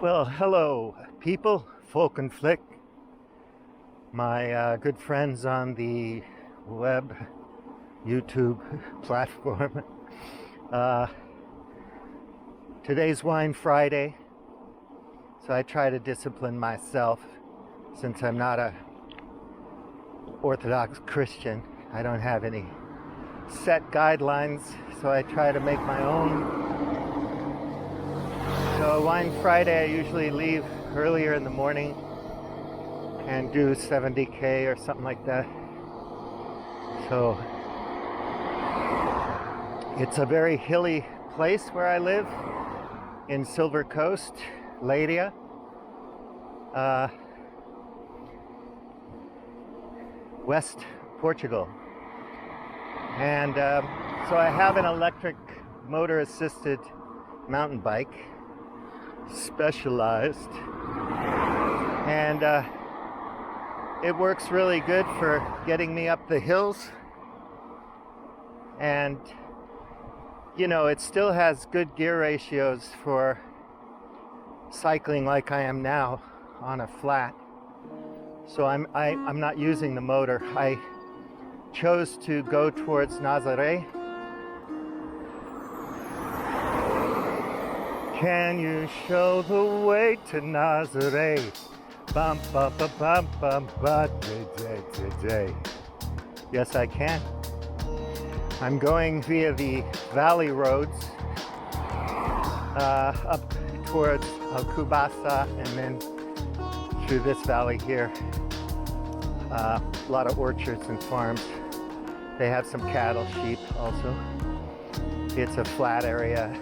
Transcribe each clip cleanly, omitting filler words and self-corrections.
Well, hello, people, folk and flick, my good friends on the web, YouTube platform. Today's Wine Friday, so I try to discipline myself since I'm not a Orthodox Christian. I don't have any set guidelines, so I try to make my own. So Wine Friday, I usually leave earlier in the morning and do 70K or something like that. So it's a very hilly place where I live in Silver Coast, Leiria. West Portugal. And so I have an electric motor assisted mountain bike, specialized, and it works really good for getting me up the hills. And you know, it still has good gear ratios for cycling like I am now on a flat. So I'm not using the motor. I chose to go towards Nazare. Can you show the way to Nazare? Bum bum bum bum bum bum day. Yes, I can. I'm going via the valley roads up towards Alcobaça and then through this valley here. A lot of orchards and farms. They have some cattle, sheep also. It's a flat area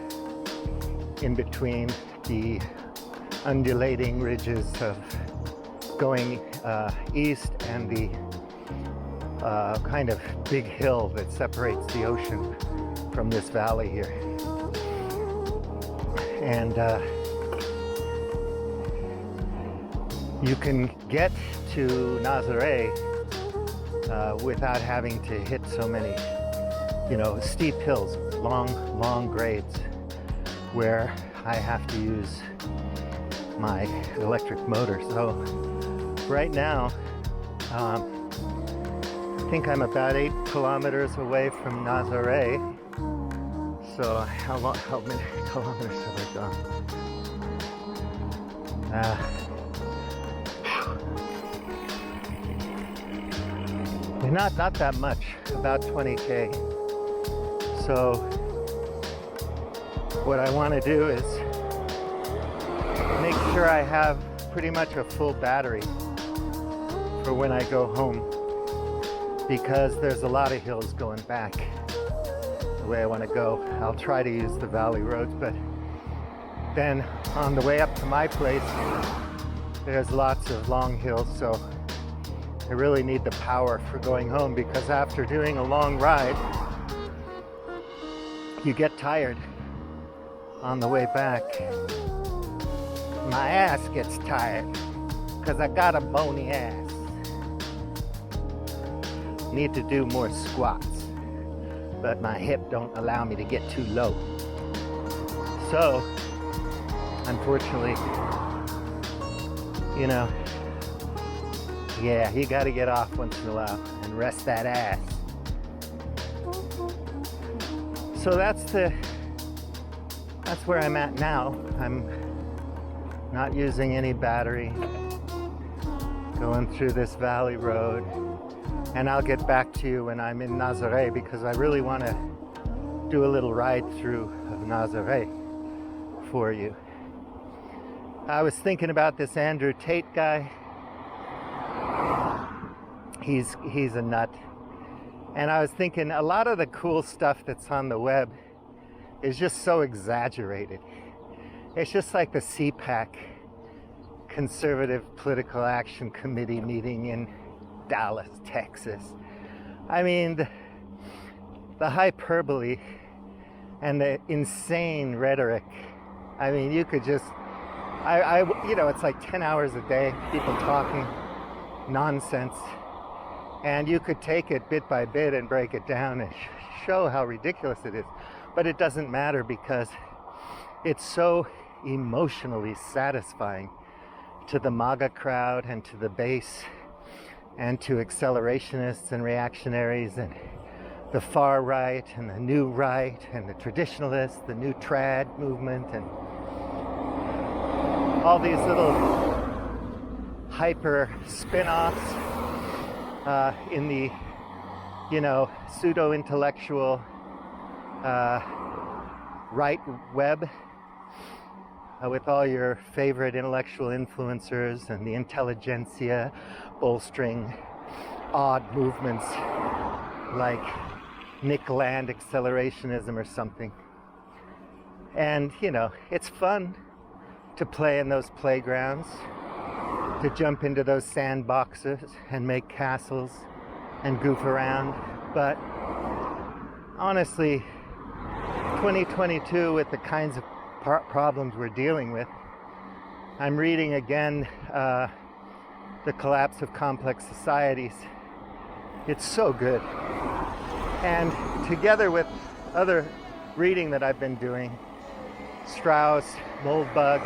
in between the undulating ridges of going east and the kind of big hill that separates the ocean from this valley here. And you can get to Nazare without having to hit so many, steep hills, long grades, where I have to use my electric motor. So right now, I think I'm about 8 kilometers away from Nazare. So how many kilometers have I gone? Not that much, about 20K. So what I want to do is make sure I have pretty much a full battery for when I go home, because there's a lot of hills going back the way I want to go. I'll try to use the valley roads, but then on the way up to my place, there's lots of long hills, so I really need the power for going home, because after doing a long ride, you get tired on the way back. My ass gets tired because I got a bony ass. Need to do more squats, but my hip don't allow me to get too low. So, unfortunately, you gotta get off once in a while and rest that ass. So that's where I'm at now. I'm not using any battery, going through this valley road, and I'll get back to you when I'm in Nazare, because I really want to do a little ride through of Nazare for you. I was thinking about this Andrew Tate guy. He's a nut. And I was thinking a lot of the cool stuff that's on the web is just so exaggerated. It's just like the CPAC, Conservative Political Action Committee meeting in Dallas, Texas. I mean, the hyperbole and the insane rhetoric. I mean, you could just, it's like 10 hours a day, people talking nonsense. And you could take it bit by bit and break it down and show how ridiculous it is. But it doesn't matter, because it's so emotionally satisfying to the MAGA crowd and to the base and to accelerationists and reactionaries and the far right and the new right and the traditionalists, the new trad movement, and all these little hyper spin-offs in the, pseudo-intellectual right web with all your favorite intellectual influencers and the intelligentsia bolstering odd movements like Nick Land accelerationism or something. And, it's fun to play in those playgrounds, to jump into those sandboxes and make castles and goof around. But honestly, 2022, with the kinds of problems we're dealing with, I'm reading again The Collapse of Complex Societies. It's so good. And together with other reading that I've been doing, Strauss, Moldbug,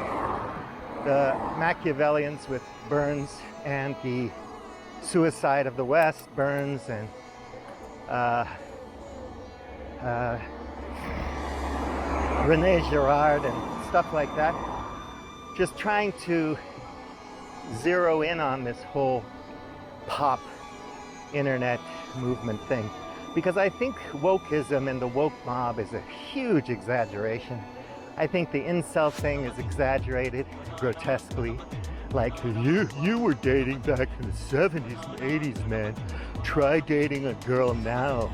the Machiavellians with Burns, and the Suicide of the West, Burns, and Rene Girard and stuff like that. Just trying to zero in on this whole pop internet movement thing. Because I think wokeism and the woke mob is a huge exaggeration. I think the incel thing is exaggerated grotesquely. Like, you were dating back in the 70s and 80s, man. Try dating a girl now.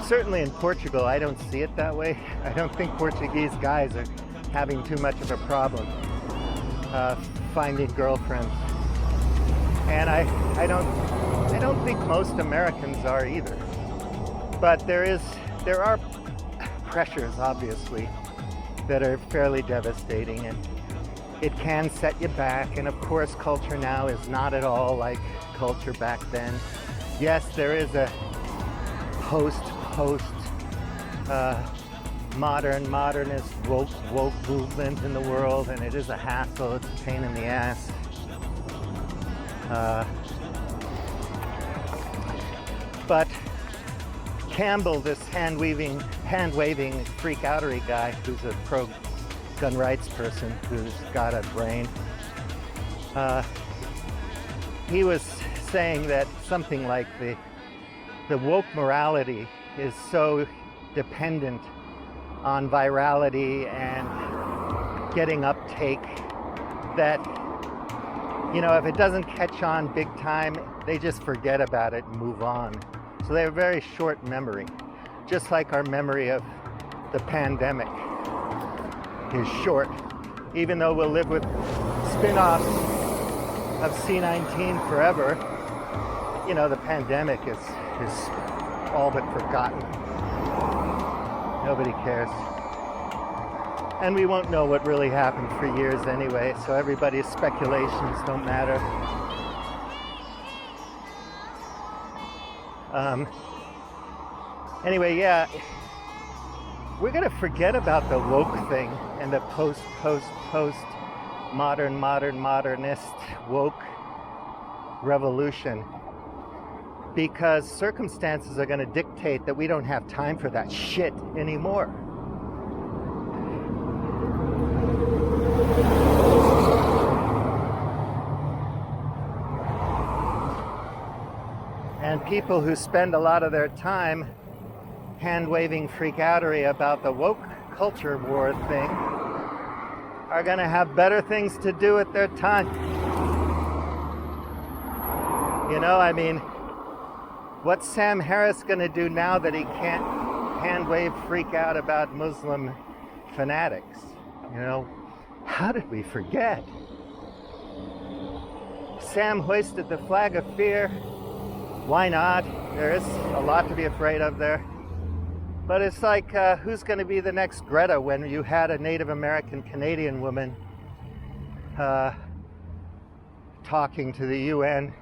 Certainly in Portugal, I don't see it that way. I don't think Portuguese guys are having too much of a problem finding girlfriends. And I don't think most Americans are either. But there are pressures, obviously, that are fairly devastating, and it can set you back. And of course, culture now is not at all like culture back then. Yes, there is a post modernist woke movement in the world, and it is a hassle. It's a pain in the ass. But Campbell, this hand-waving freak-outery guy who's a pro-gun rights person who's got a brain, he was saying that something like the woke morality is so dependent on virality and getting uptake that, if it doesn't catch on big time, they just forget about it and move on. So they have a very short memory, just like our memory of the pandemic is short. Even though we'll live with spin-offs of C-19 forever, the pandemic is all but forgotten. Nobody cares. And we won't know what really happened for years anyway, so everybody's speculations don't matter. Anyway, yeah, we're gonna forget about the woke thing and the post modernist woke revolution, because circumstances are gonna dictate that we don't have time for that shit anymore. And people who spend a lot of their time hand-waving freakoutery about the woke culture war thing are going to have better things to do with their time. What's Sam Harris going to do now that he can't hand-wave freak out about Muslim fanatics? How did we forget? Sam hoisted the flag of fear. Why not? There is a lot to be afraid of there. But it's like, who's going to be the next Greta when you had a Native American Canadian woman talking to the UN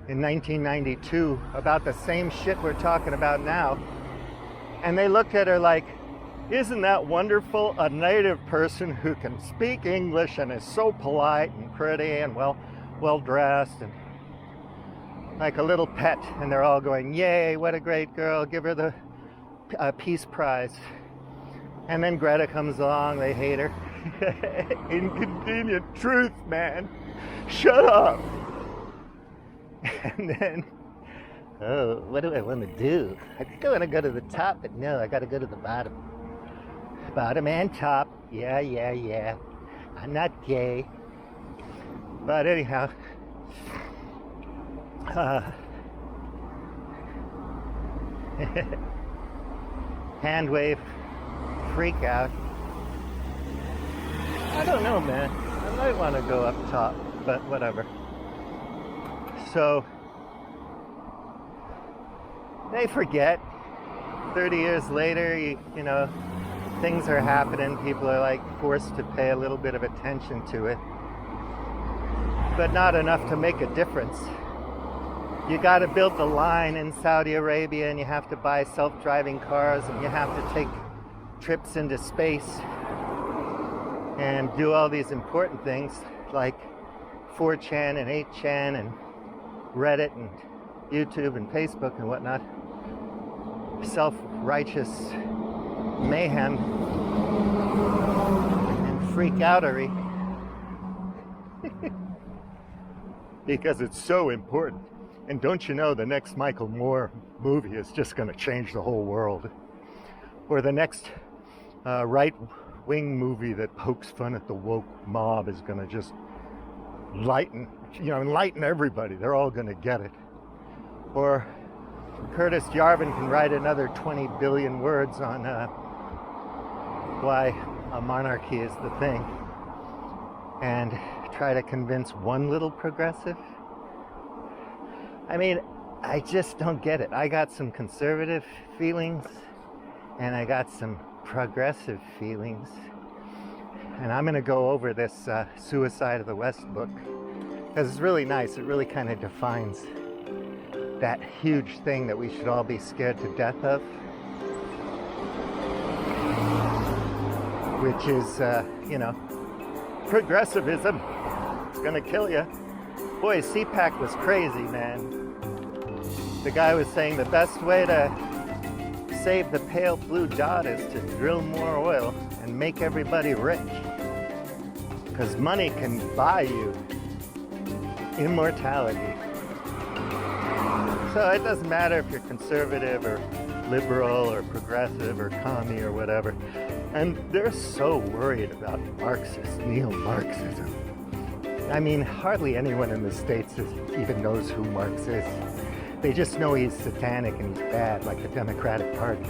in 1992 about the same shit we're talking about now. And they looked at her like, Isn't that wonderful? A native person who can speak English and is so polite and pretty and well dressed and like a little pet, and they're all going, yay, what a great girl, give her the Peace Prize. And then Greta comes along, they hate her. Inconvenient truth, man. Shut up. And then, oh, what do I want to do? I think I want to go to the top, but no, I got to go to the bottom. Bottom and top. Yeah. I'm not gay. But anyhow, hand wave, freak out. I don't know, man. I might want to go up top, but whatever. So they forget. 30 years later, you know, things are happening. People are like forced to pay a little bit of attention to it, but not enough to make a difference. You got to build the line in Saudi Arabia, and you have to buy self-driving cars, and you have to take trips into space and do all these important things like 4chan and 8chan and Reddit and YouTube and Facebook and whatnot. Self-righteous mayhem and freak-outery because it's so important. And don't you know, the next Michael Moore movie is just going to change the whole world. Or the next right-wing movie that pokes fun at the woke mob is going to just enlighten everybody. They're all going to get it. Or Curtis Yarvin can write another 20 billion words on why a monarchy is the thing, and try to convince one little progressive. I mean, I just don't get it. I got some conservative feelings, and I got some progressive feelings. And I'm going to go over this Suicide of the West book, because it's really nice. It really kind of defines that huge thing that we should all be scared to death of, which is, progressivism. It's going to kill you. Boy, CPAC was crazy, man. The guy was saying the best way to save the pale blue dot is to drill more oil and make everybody rich. Because money can buy you immortality. So it doesn't matter if you're conservative or liberal or progressive or commie or whatever. And they're so worried about Marxist, neo-Marxism. I mean, hardly anyone in the States even knows who Marx is. They just know he's satanic and he's bad, like the Democratic Party.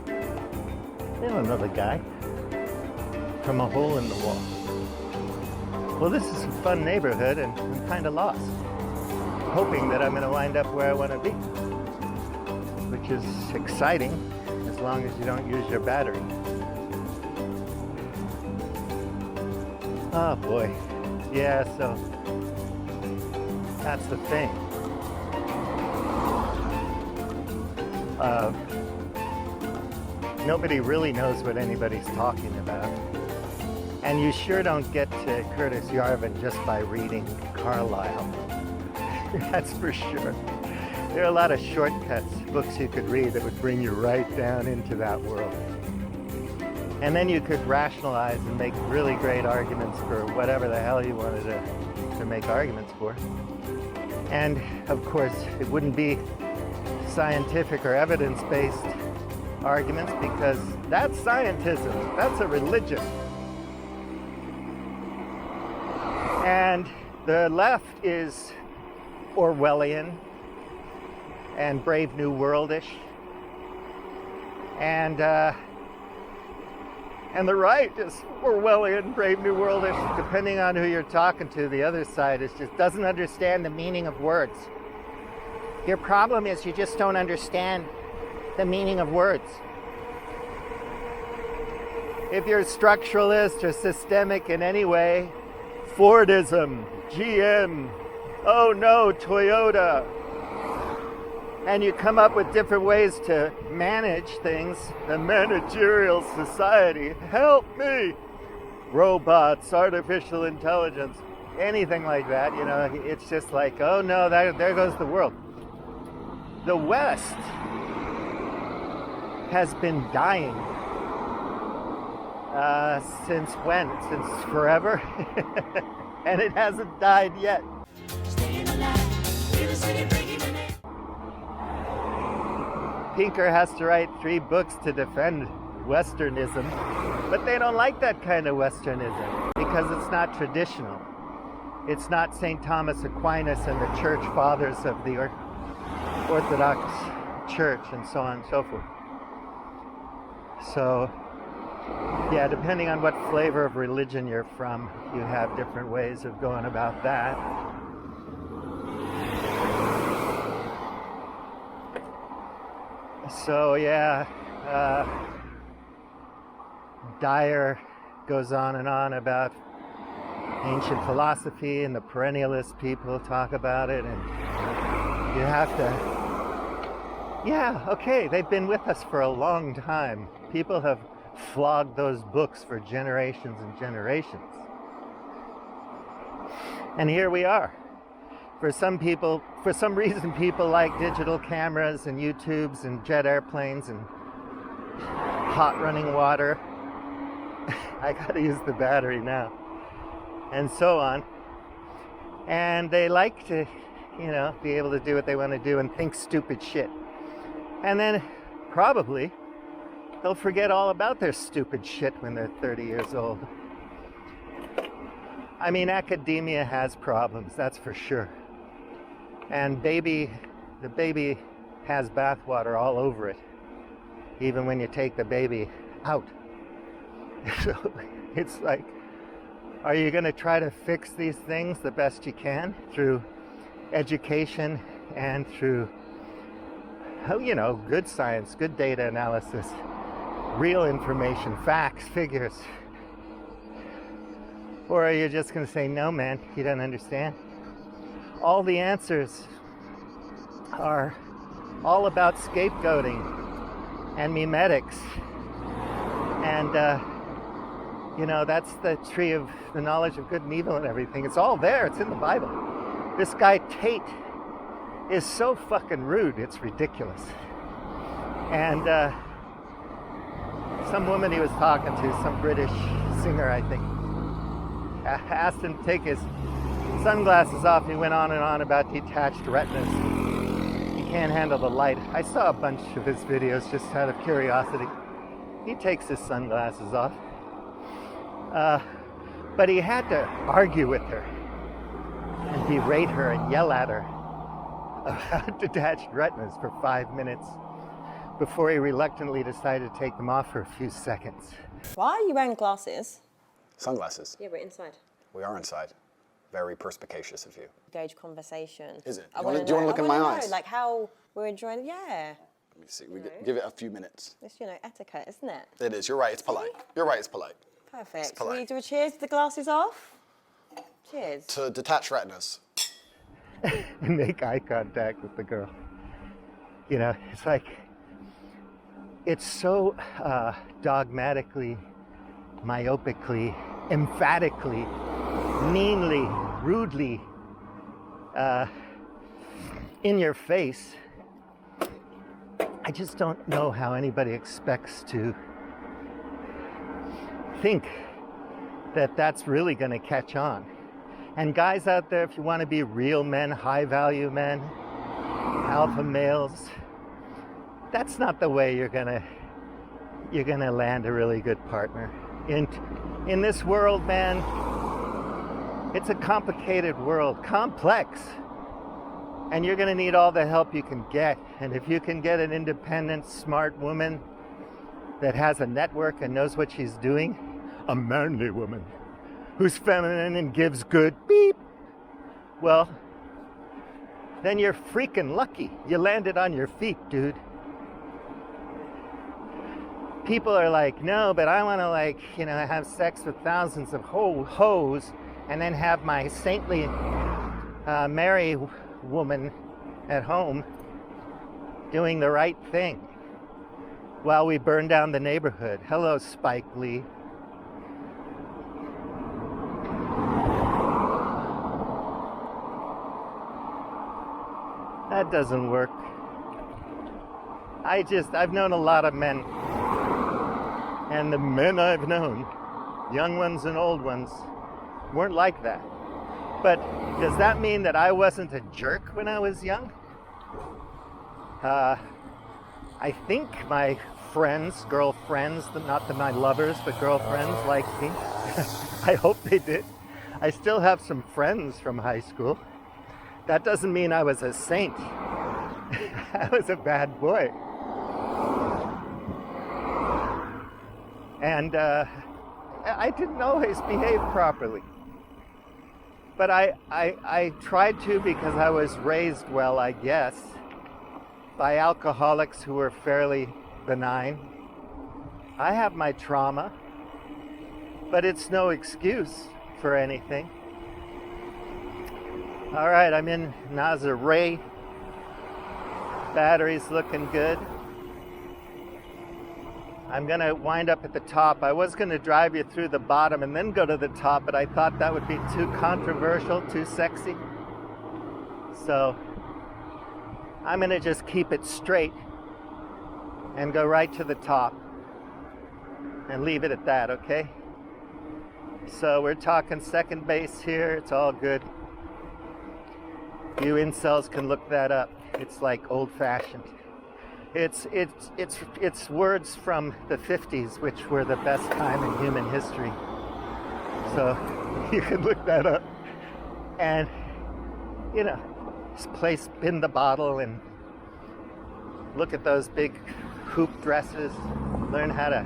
They don't know the guy from a hole in the wall. Well, this is a fun neighborhood, and I'm kind of lost, hoping that I'm going to wind up where I want to be, which is exciting as long as you don't use your battery. Oh boy. Yeah, so that's the thing. Nobody really knows what anybody's talking about. And you sure don't get to Curtis Yarvin just by reading Carlyle. That's for sure. There are a lot of shortcuts, books you could read that would bring you right down into that world. And then you could rationalize and make really great arguments for whatever the hell you wanted to make arguments for. And of course, it wouldn't be scientific or evidence-based arguments, because that's scientism. That's a religion. And the left is Orwellian and Brave New Worldish. And the right is Orwellian, Brave New Worldish. Depending on who you're talking to, the other side just doesn't understand the meaning of words. Your problem is you just don't understand the meaning of words. If you're structuralist or systemic in any way, Fordism, GM, oh no, Toyota, and you come up with different ways to manage things. The managerial society, help me! Robots, artificial intelligence, anything like that, you know, it's just like, oh no, there goes the world. The West has been dying since when? Since forever? And it hasn't died yet. Pinker has to write 3 books to defend Westernism, but they don't like that kind of Westernism because it's not traditional. It's not St. Thomas Aquinas and the church fathers of the Orthodox Church and so on and so forth. So, yeah, depending on what flavor of religion you're from, you have different ways of going about that. So, yeah, Dyer goes on and on about ancient philosophy, and the perennialist people talk about it, and you have to, yeah, okay, they've been with us for a long time. People have flogged those books for generations and generations. And here we are. For some people, for some reason, people like digital cameras and YouTubes and jet airplanes and hot running water. I gotta use the battery now. And so on. And they like to, you know, be able to do what they want to do and think stupid shit. And then probably they'll forget all about their stupid shit when they're 30 years old. I mean, academia has problems, that's for sure. And the baby has bathwater all over it, even when you take the baby out. So it's like, are you going to try to fix these things the best you can through education and through, you know, good science, good data analysis, real information, facts, figures? Or are you just going to say, no, man, you don't understand? All the answers are all about scapegoating and memetics. And, you know, that's the tree of the knowledge of good and evil and everything. It's all there. It's in the Bible. This guy Tate is so fucking rude. It's ridiculous. And some woman he was talking to, some British singer, I think, asked him to take his sunglasses off. He went on and on about detached retinas. He can't handle the light. I saw a bunch of his videos just out of curiosity. He takes his sunglasses off. But he had to argue with her and berate her and yell at her about detached retinas for 5 minutes before he reluctantly decided to take them off for a few seconds. Why are you wearing glasses? Sunglasses. Yeah, we're inside. We are inside. Very perspicacious of you. Engage conversation. Is it? Do you want to look in my eyes? Like how we're enjoying. Yeah. Let me see. Give it a few minutes. It's, you know, etiquette, isn't it? It is. You're right. It's polite. You're right. It's polite. Perfect. It's polite. Will you do a cheers with the glasses off? Cheers. To detached retinas. And make eye contact with the girl. You know, it's like, it's so dogmatically, myopically, emphatically, meanly, rudely in your face. I just don't know how anybody expects to think that that's really going to catch on. And guys out there, if you want to be real men, high value men, alpha males, that's not the way you're gonna land a really good partner. In this world, man, it's a complicated world, complex. And you're gonna need all the help you can get. And if you can get an independent, smart woman that has a network and knows what she's doing, a manly woman who's feminine and gives good beep, well, then you're freaking lucky. You landed on your feet, dude. People are like, no, but I want to, like, you know, have sex with thousands of hoes and then have my saintly Mary woman at home. doing the right thing while we burn down the neighborhood. Hello, Spike Lee. That doesn't work. I've known a lot of men, and the men I've known, young ones and old ones, weren't like that. But does that mean that I wasn't a jerk when I was young? I think my friends, girlfriends, not my lovers, but girlfriends liked me. I hope they did. I still have some friends from high school. That doesn't mean I was a saint. I was a bad boy. And I didn't always behave properly. But I tried to, because I was raised well, I guess, by alcoholics who were fairly benign. I have my trauma, but it's no excuse for anything. All right, I'm in Nazare. Battery's looking good. I'm gonna wind up at the top. I was gonna drive you through the bottom and then go to the top, but I thought that would be too controversial, too sexy. So I'm gonna just keep it straight and go right to the top and leave it at that, okay? So we're talking second base here. It's all good. You incels can look that up. It's like old-fashioned. It's words from the 50s, which were the best time in human history. So you can look that up. And, you know, just spin the bottle and look at those big hoop dresses. Learn how to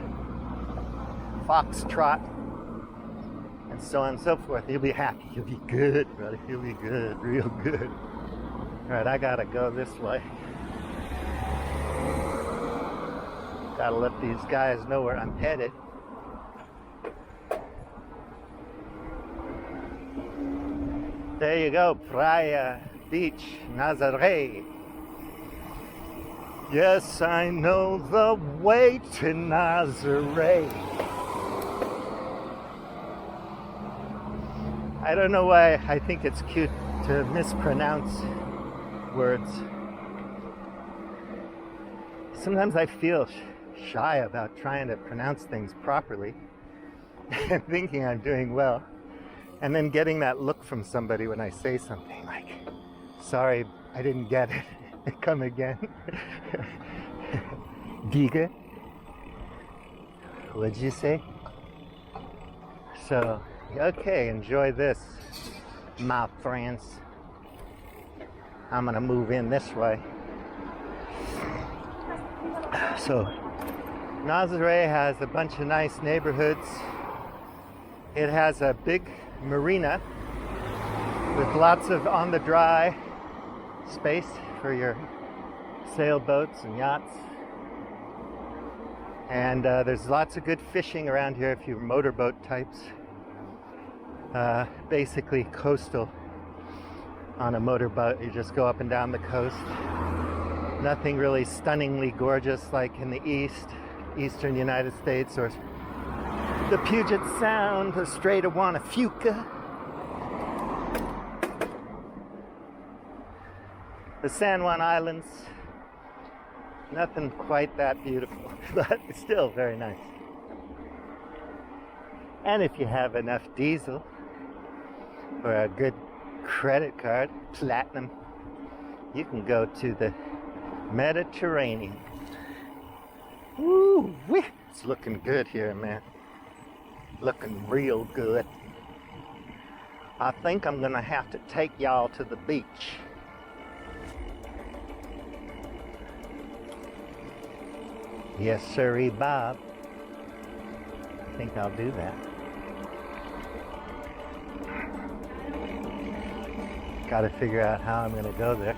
foxtrot and so on and so forth. You'll be happy. You'll be good, brother. You'll be good, real good. All right, I gotta go this way. Gotta let these guys know where I'm headed. There you go, Playa Beach, Nazare. Yes, I know the way to Nazare. I don't know why I think it's cute to mispronounce words. Sometimes I feel shy about trying to pronounce things properly and thinking I'm doing well, and then getting that look from somebody when I say something like, sorry, I didn't get it. Come again. Diga. What'd you say? So, okay, enjoy this, my friends. I'm gonna move in this way. So, Nazare has a bunch of nice neighborhoods. It has a big marina with lots of on the dry space for your sailboats and yachts. And there's lots of good fishing around here if you're motorboat types. Basically coastal on a motorboat. You just go up and down the coast. Nothing really stunningly gorgeous like in the eastern United States, or the Puget Sound, the Strait of Juan Fuca, the San Juan Islands. Nothing quite that beautiful, but still very nice. And if you have enough diesel or a good credit card, platinum, you can go to the Mediterranean. Woo, it's looking good here, man. Looking real good. I think I'm gonna have to take y'all to the beach. Yes, sirree, Bob. I think I'll do that. Gotta figure out how I'm gonna go there.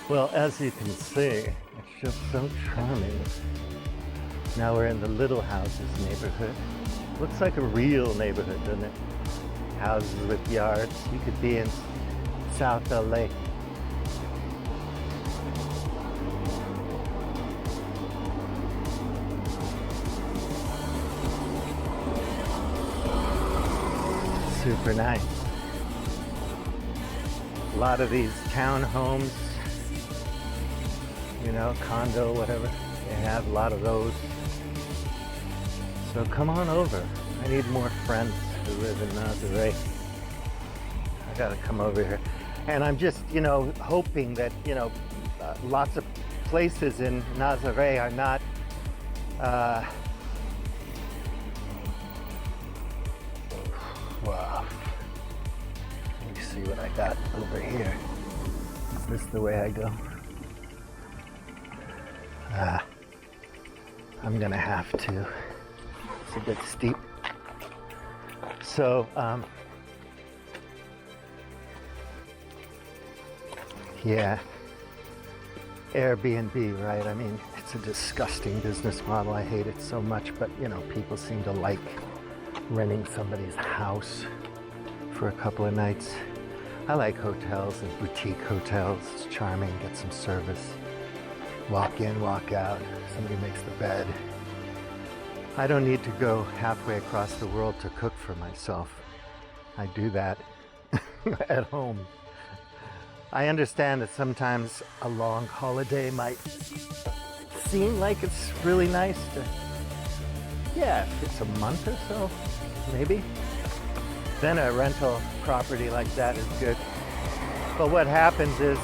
Well, as you can see, it's just so charming. Now we're in the Little Houses neighborhood. Looks like a real neighborhood, doesn't it? Houses with yards. You could be in South LA. super nice. A lot of these townhomes, you know, condo, whatever, they have a lot of those. So come on over. I need more friends who live in Nazare. I gotta come over here. And I'm just, you know, hoping that, you know, lots of places in Nazare are not wow. Let me see what I got over here. Is this the way I go? I'm gonna have to. It's a bit steep. So, yeah, Airbnb, right? I mean, it's a disgusting business model. I hate it so much, but you know, people seem to like renting somebody's house for a couple of nights. I like hotels and boutique hotels. It's charming, get some service. Walk in, walk out. Somebody makes the bed. I don't need to go halfway across the world to cook for myself. I do that at home. I understand that sometimes a long holiday might seem like it's really nice to, yeah, if it's a month or so, maybe. Then a rental property like that is good. But what happens is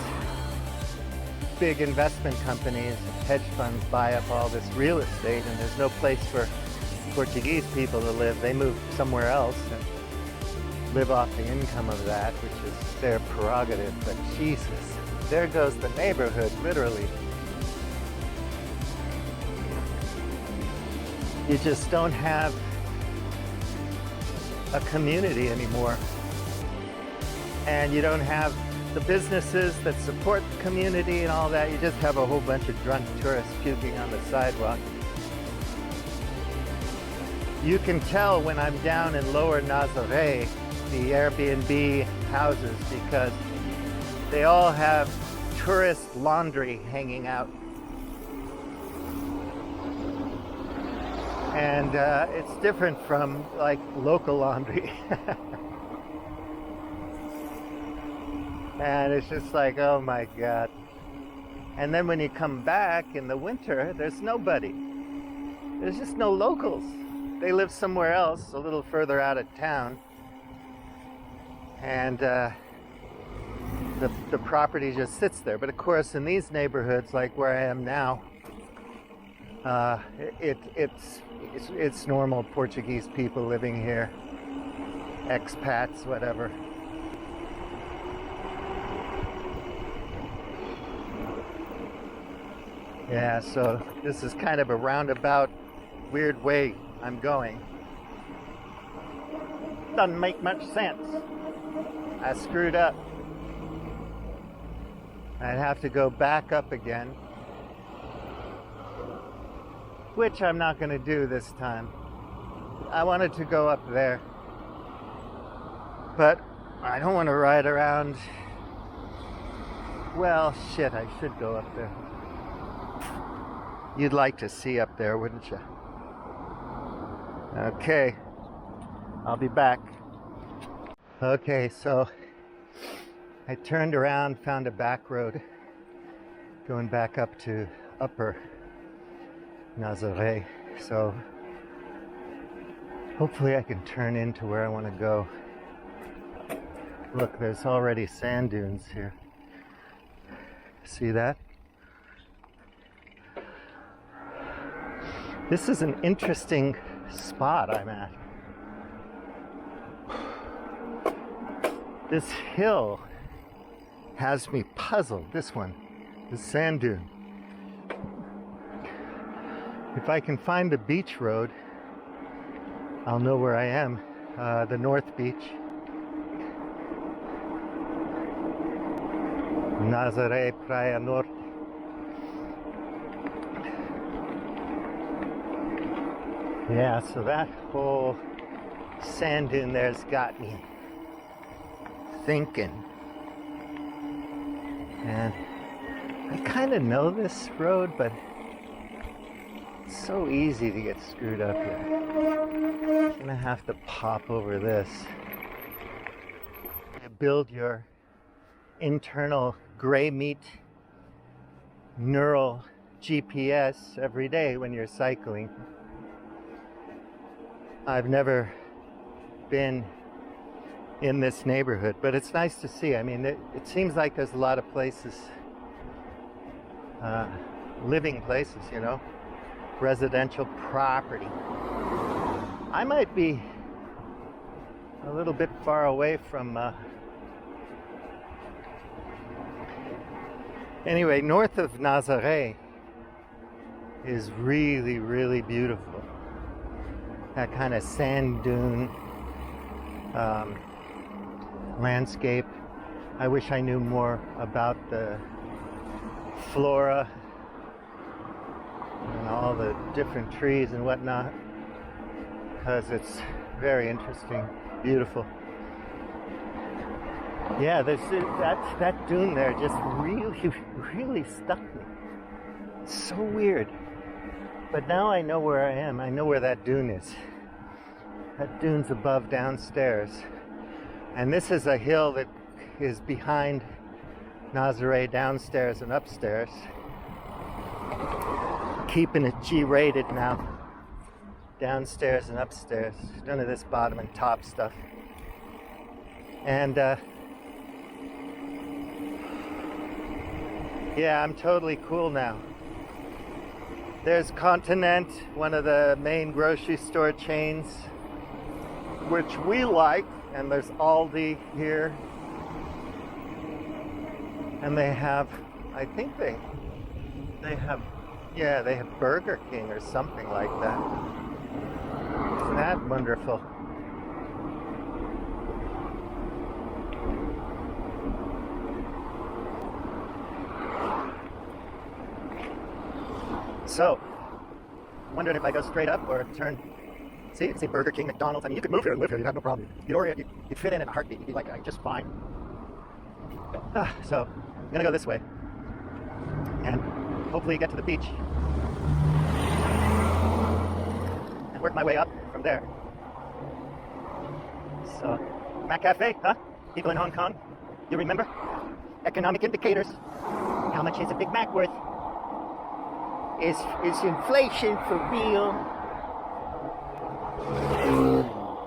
big investment companies, hedge funds buy up all this real estate and there's no place for Portuguese people to live. They move somewhere else and live off the income of that, which is their prerogative. But Jesus, there goes the neighborhood, literally. You just don't have a community anymore. And you don't have the businesses that support the community and all that. You just have a whole bunch of drunk tourists puking on the sidewalk. You can tell when I'm down in lower Nazare, the Airbnb houses, because they all have tourist laundry hanging out. And it's different from like local laundry. And it's just like, oh my God. And then when you come back in the winter, there's nobody. There's just no locals. They live somewhere else, a little further out of town. And the property just sits there. But of course, in these neighborhoods, like where I am now, it's normal Portuguese people living here, expats, whatever. Yeah, so this is kind of a roundabout, weird way I'm going. Doesn't make much sense. I screwed up. I'd have to go back up again, which I'm not going to do this time. I wanted to go up there, but I don't want to ride around. Well, shit, I should go up there. You'd like to see up there, wouldn't you? Okay, I'll be back. Okay, so I turned around, found a back road going back up to Upper Nazare. So hopefully I can turn into where I want to go. Look, there's already sand dunes here. See that? This is an interesting spot I'm at. This hill has me puzzled. This one, the sand dune. If I can find the beach road, I'll know where I am. The North Beach. Nazare, Praia Norte. Yeah, so that whole sand dune there's got me thinking. And I kind of know this road, but it's so easy to get screwed up here. I'm gonna have to pop over this. build your internal gray meat neural GPS every day when you're cycling. I've never been in this neighborhood, but it's nice to see. I mean, it seems like there's a lot of places, living places, you know, residential property. I might be a little bit far away from anyway, north of Nazare is really, really beautiful. That kind of sand dune landscape. I wish I knew more about the flora and all the different trees and whatnot, because it's very interesting, beautiful. Yeah, that dune there just really, really stuck me. It's so weird. But now I know where I am. I know where that dune is. That dune's above downstairs. And this is a hill that is behind Nazare downstairs and upstairs. Keeping it G-rated now. Downstairs and upstairs. None of this bottom and top stuff. And yeah, I'm totally cool now. There's Continent, one of the main grocery store chains, which we like, and there's Aldi here. And they have, I think they have Burger King or something like that. Isn't that wonderful? So, wondering if I go straight up or turn. See Burger King, McDonald's. I mean, you could move here and live here. You'd have no problem. You'd fit in a heartbeat. You'd be like, just fine. So, I'm gonna go this way, and hopefully get to the beach, and work my way up from there. So, Mac Cafe, huh? People in Hong Kong, you remember? Economic indicators. How much is a Big Mac worth? Is inflation for real?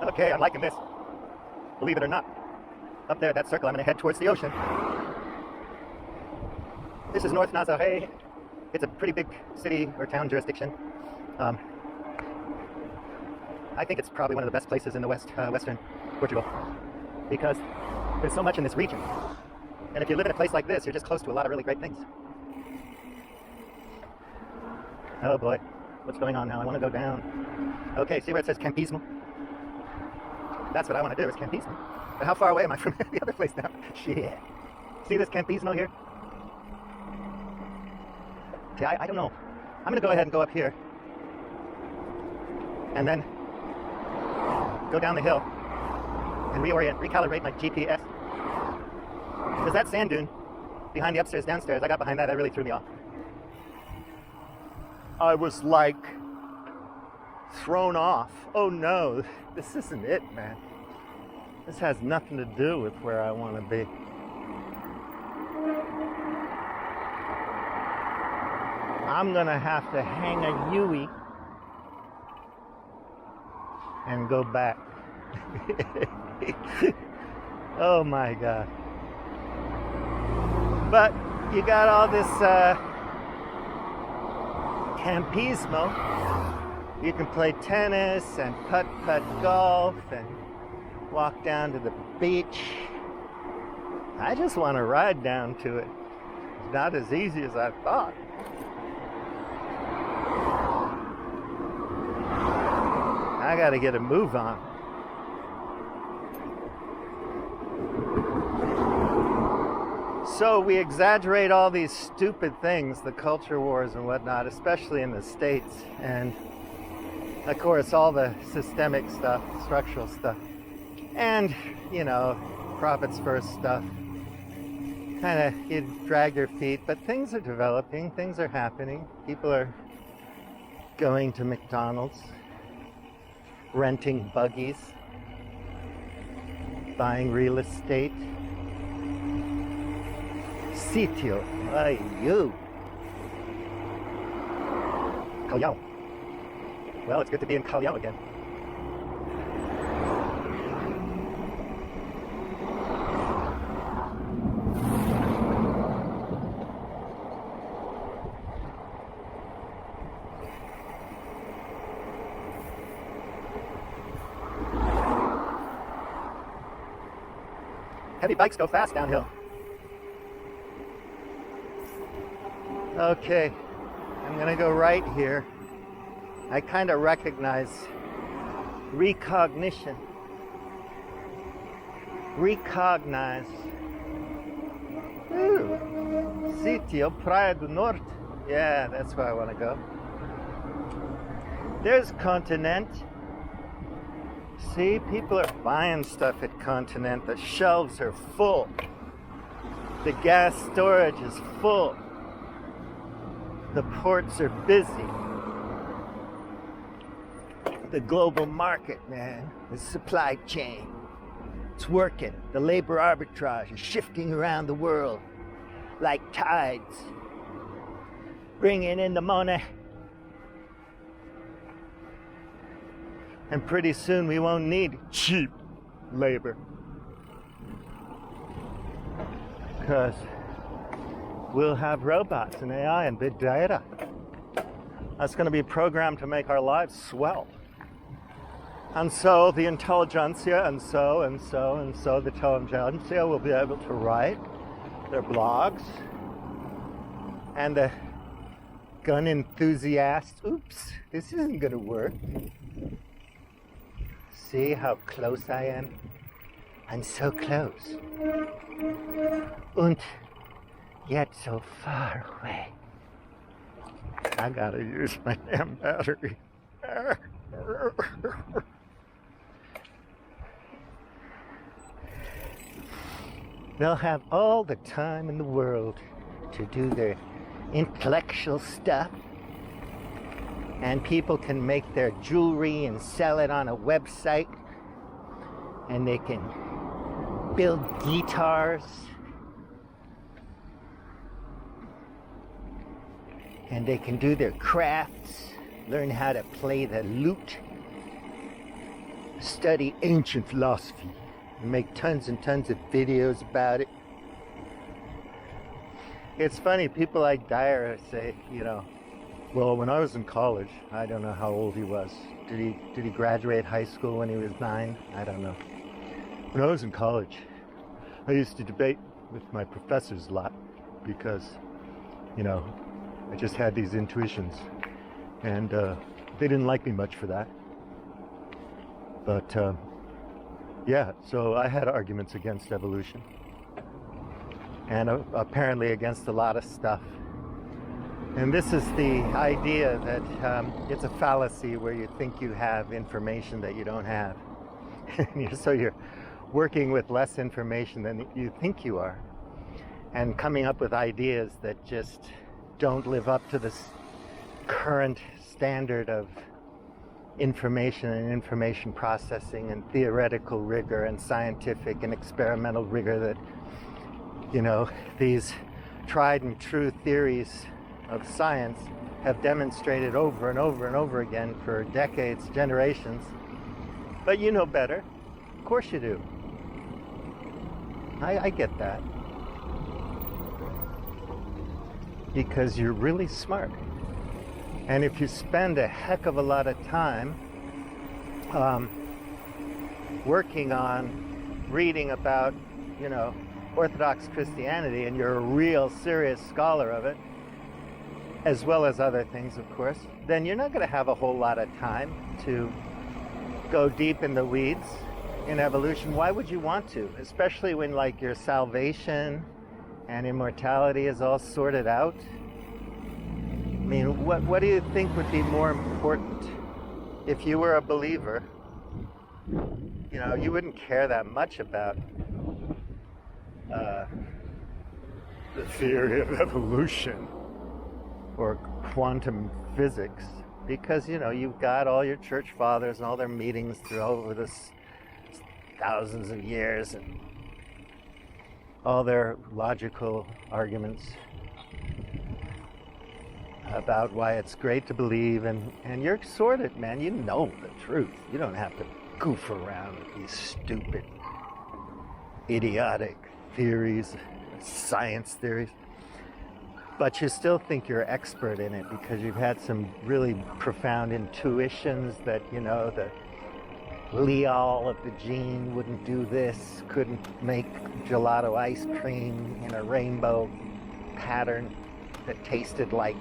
Okay, I'm liking this. Believe it or not. Up there, that circle, I'm going to head towards the ocean. This is North Nazare. It's a pretty big city or town jurisdiction. I think it's probably one of the best places in the western Portugal, because there's so much in this region. And if you live in a place like this, you're just close to a lot of really great things. Oh boy, what's going on now? I want to go down. Okay, see where it says Campismo? That's what I want to do, is Campismo. But how far away am I from the other place now? Shit. See this Campismo here? See, I don't know. I'm going to go ahead and go up here. And then go down the hill and recalibrate my GPS. Because that sand dune behind the upstairs, downstairs, I got behind that, that really threw me off. I was like thrown off. Oh no, this isn't it, man. This has nothing to do with where I want to be. I'm gonna have to hang a Yui and go back. Oh my God. But you got all this Campismo. You can play tennis and putt-putt golf and walk down to the beach. I just want to ride down to it. It's not as easy as I thought. I got to get a move on. So we exaggerate all these stupid things, the culture wars and whatnot, especially in the States, and of course all the systemic stuff, structural stuff, and, you know, profits first stuff. Kind of, you drag your feet, but things are developing, things are happening. People are going to McDonald's, renting buggies, buying real estate. sitio. Ay, you. Callao. Well, it's good to be in Callao again. Heavy bikes go fast downhill. Okay, I'm gonna go right here. I kind of recognize recognition. Recognize. Ooh, Sitio Praia do Norte. Yeah, that's where I want to go. There's Continent. See, people are buying stuff at Continent. The shelves are full. The gas storage is full. The ports are busy. The global market, man, the supply chain, it's working. The labor arbitrage is shifting around the world like tides, bringing in the money. And pretty soon we won't need cheap labor, because we'll have robots and AI and big data. That's going to be programmed to make our lives swell. And so the intelligentsia, and so the intelligentsia will be able to write their blogs. And the gun enthusiasts, oops, this isn't going to work. See how close I am? I'm so close. And yet so far away. I gotta use my damn battery. They'll have all the time in the world to do their intellectual stuff, and people can make their jewelry and sell it on a website, and they can build guitars, and they can do their crafts, learn how to play the lute, study ancient philosophy, and make tons and tons of videos about it. It's funny, people like Dyer say, you know, well, when I was in college, I don't know how old he was. Did he graduate high school when he was 9? I don't know. When I was in college, I used to debate with my professors a lot because, you know, I just had these intuitions, and they didn't like me much for that. But yeah, so I had arguments against evolution, and apparently against a lot of stuff. And this is the idea that it's a fallacy where you think you have information that you don't have. So you're working with less information than you think you are, and coming up with ideas that just don't live up to this current standard of information and information processing and theoretical rigor and scientific and experimental rigor that, you know, these tried and true theories of science have demonstrated over and over and over again for decades, generations. But you know better. Of course you do. I get that. Because you're really smart. And if you spend a heck of a lot of time working on reading about, you know, Orthodox Christianity, and you're a real serious scholar of it, as well as other things, of course, then you're not going to have a whole lot of time to go deep in the weeds in evolution. Why would you want to? Especially when, like, your salvation and immortality is all sorted out. I mean, what do you think would be more important? If you were a believer, you know, you wouldn't care that much about the theory of evolution or quantum physics, because, you know, you've got all your church fathers and all their meetings through over this thousands of years, and all their logical arguments about why it's great to believe, and you're sorted, man. You know the truth. You don't have to goof around with these stupid, idiotic theories, science theories. But you still think you're expert in it because you've had some really profound intuitions that, you know, the Leol of the gene wouldn't do this, couldn't make gelato ice cream in a rainbow pattern that tasted like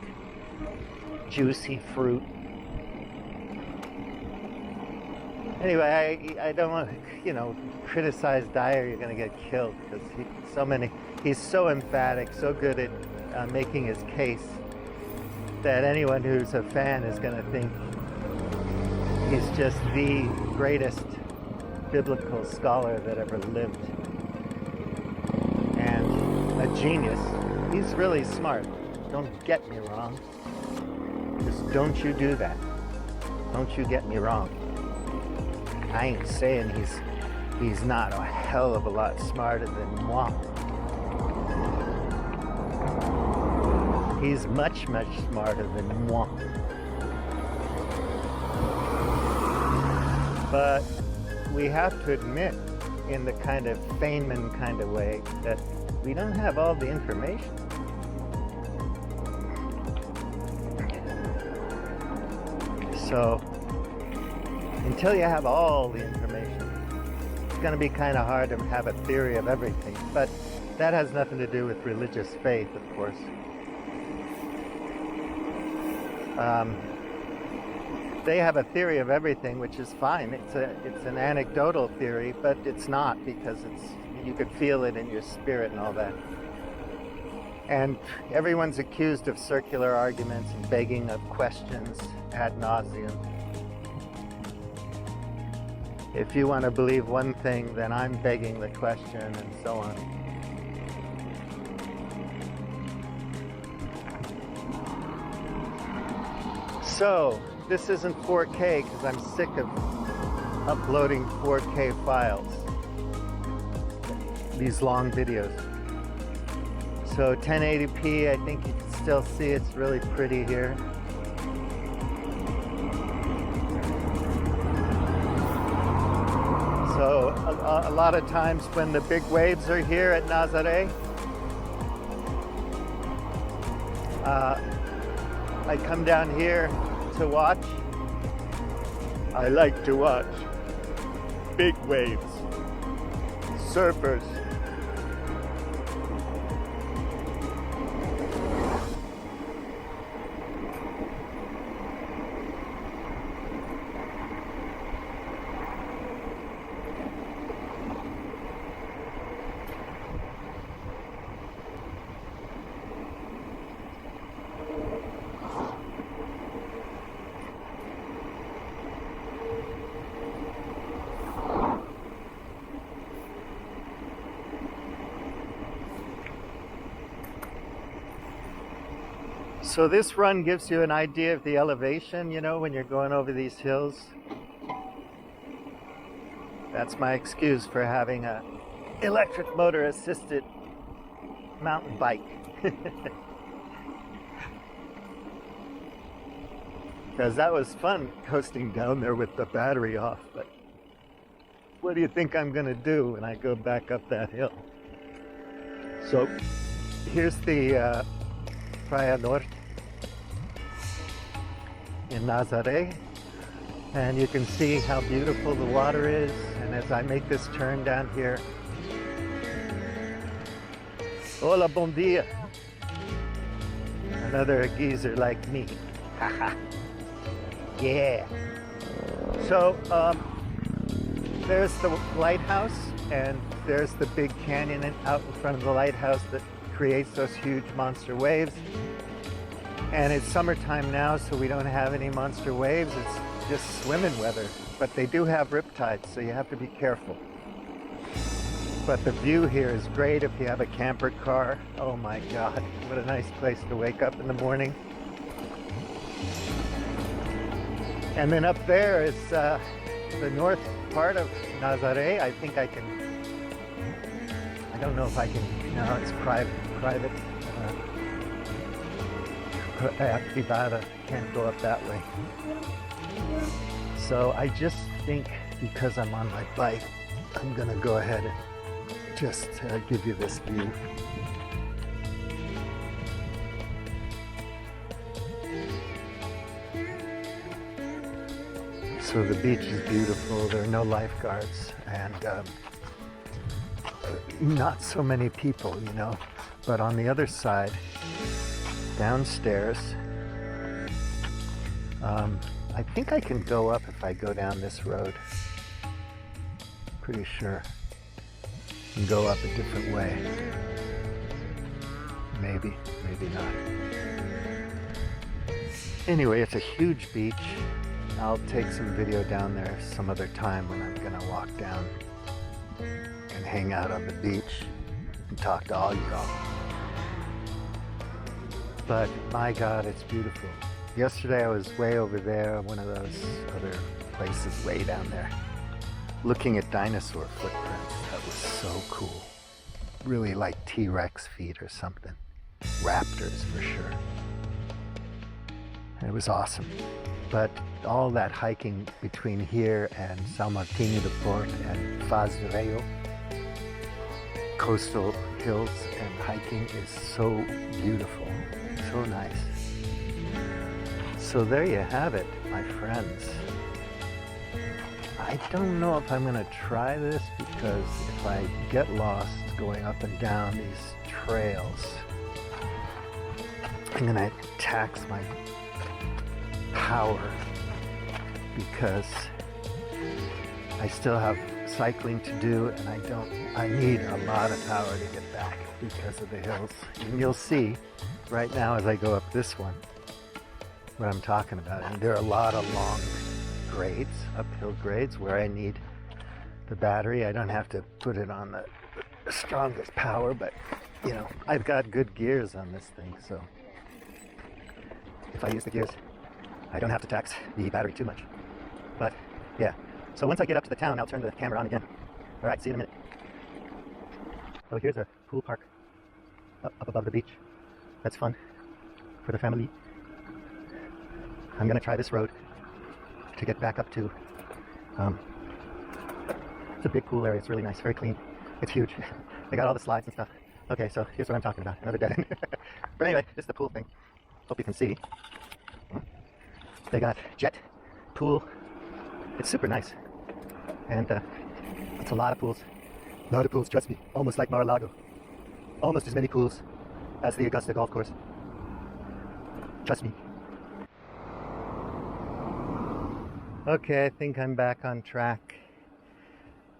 juicy fruit. Anyway, I don't want to, you know, criticize Dyer. You're going to get killed because he's so emphatic, so good at making his case that anyone who's a fan is going to think he's just the greatest biblical scholar that ever lived and a genius. He's really smart. Don't get me wrong. Just don't you do that. Don't you get me wrong. I ain't saying he's not a hell of a lot smarter than moi. He's much, much smarter than moi. But we have to admit, in the kind of Feynman kind of way, that we don't have all the information. So, until you have all the information, it's going to be kind of hard to have a theory of everything. But that has nothing to do with religious faith, of course. They have a theory of everything, which is fine. It's an anecdotal theory, but it's not, because you could feel it in your spirit and all that. And everyone's accused of circular arguments and begging of questions ad nauseum. If you want to believe one thing, then I'm begging the question, and so on. So, this isn't 4K because I'm sick of uploading 4K files, these long videos. So 1080p, I think you can still see it's really pretty here. So a lot of times when the big waves are here at Nazare, I come down here to watch. I like to watch big waves, surfers. So this run gives you an idea of the elevation, you know, when you're going over these hills. That's my excuse for having a electric motor assisted mountain bike. Because that was fun coasting down there with the battery off, but what do you think I'm gonna do when I go back up that hill? So here's the Praia Norte in Nazare, and you can see how beautiful the water is. And as I make this turn down here, hola, bon dia, another geezer like me. Haha. Yeah. So there's the lighthouse, and there's the big canyon out in front of the lighthouse that creates those huge monster waves. And it's summertime now, so we don't have any monster waves. It's just swimming weather. But they do have riptides, so you have to be careful. But the view here is great if you have a camper car. Oh my God, what a nice place to wake up in the morning. And then up there is the north part of Nazare. I I don't know if I can, no, it's private, privada, can't go up that way. So I just think because I'm on my bike, I'm gonna go ahead and just give you this view. So the beach is beautiful, there are no lifeguards, and not so many people, you know. But on the other side, downstairs, I think I can go up if I go down this road. Pretty sure. And go up a different way. Maybe, maybe not. Anyway, it's a huge beach. I'll take some video down there some other time when I'm gonna walk down and hang out on the beach and talk to all y'all. But my God, it's beautiful. Yesterday I was way over there, one of those other places way down there, looking at dinosaur footprints. That was so cool. Really like T-Rex feet or something. Raptors for sure. It was awesome. But all that hiking between here and São Martinho de Porto and Faz de Raio, coastal hills and hiking is so beautiful, so nice. So there you have it, my friends. I don't know if I'm gonna try this because if I get lost going up and down these trails, I'm gonna tax my power because I still have cycling to do and I need a lot of power to get back because of the hills. And you'll see right now as I go up this one what I'm talking about. And there are a lot of long grades, uphill grades where I need the battery. I don't have to put it on the strongest power, but you know, I've got good gears on this thing, so if I use the gears, I don't have to tax the battery too much. But yeah, so once I get up to the town, I'll turn the camera on again. All right, see you in a minute. So here's a pool park up above the beach. That's fun for the family. I'm gonna try this road to get back up to, it's a big pool area. It's really nice, very clean. It's huge. They got all the slides and stuff. Okay, so here's what I'm talking about, another dead end. But anyway, this is the pool thing. Hope you can see. They got jet pool. It's super nice. And it's a lot of pools. A lot of pools, trust me. Almost like Mar-a-Lago. Almost as many pools as the Augusta golf course. Trust me. Okay, I think I'm back on track.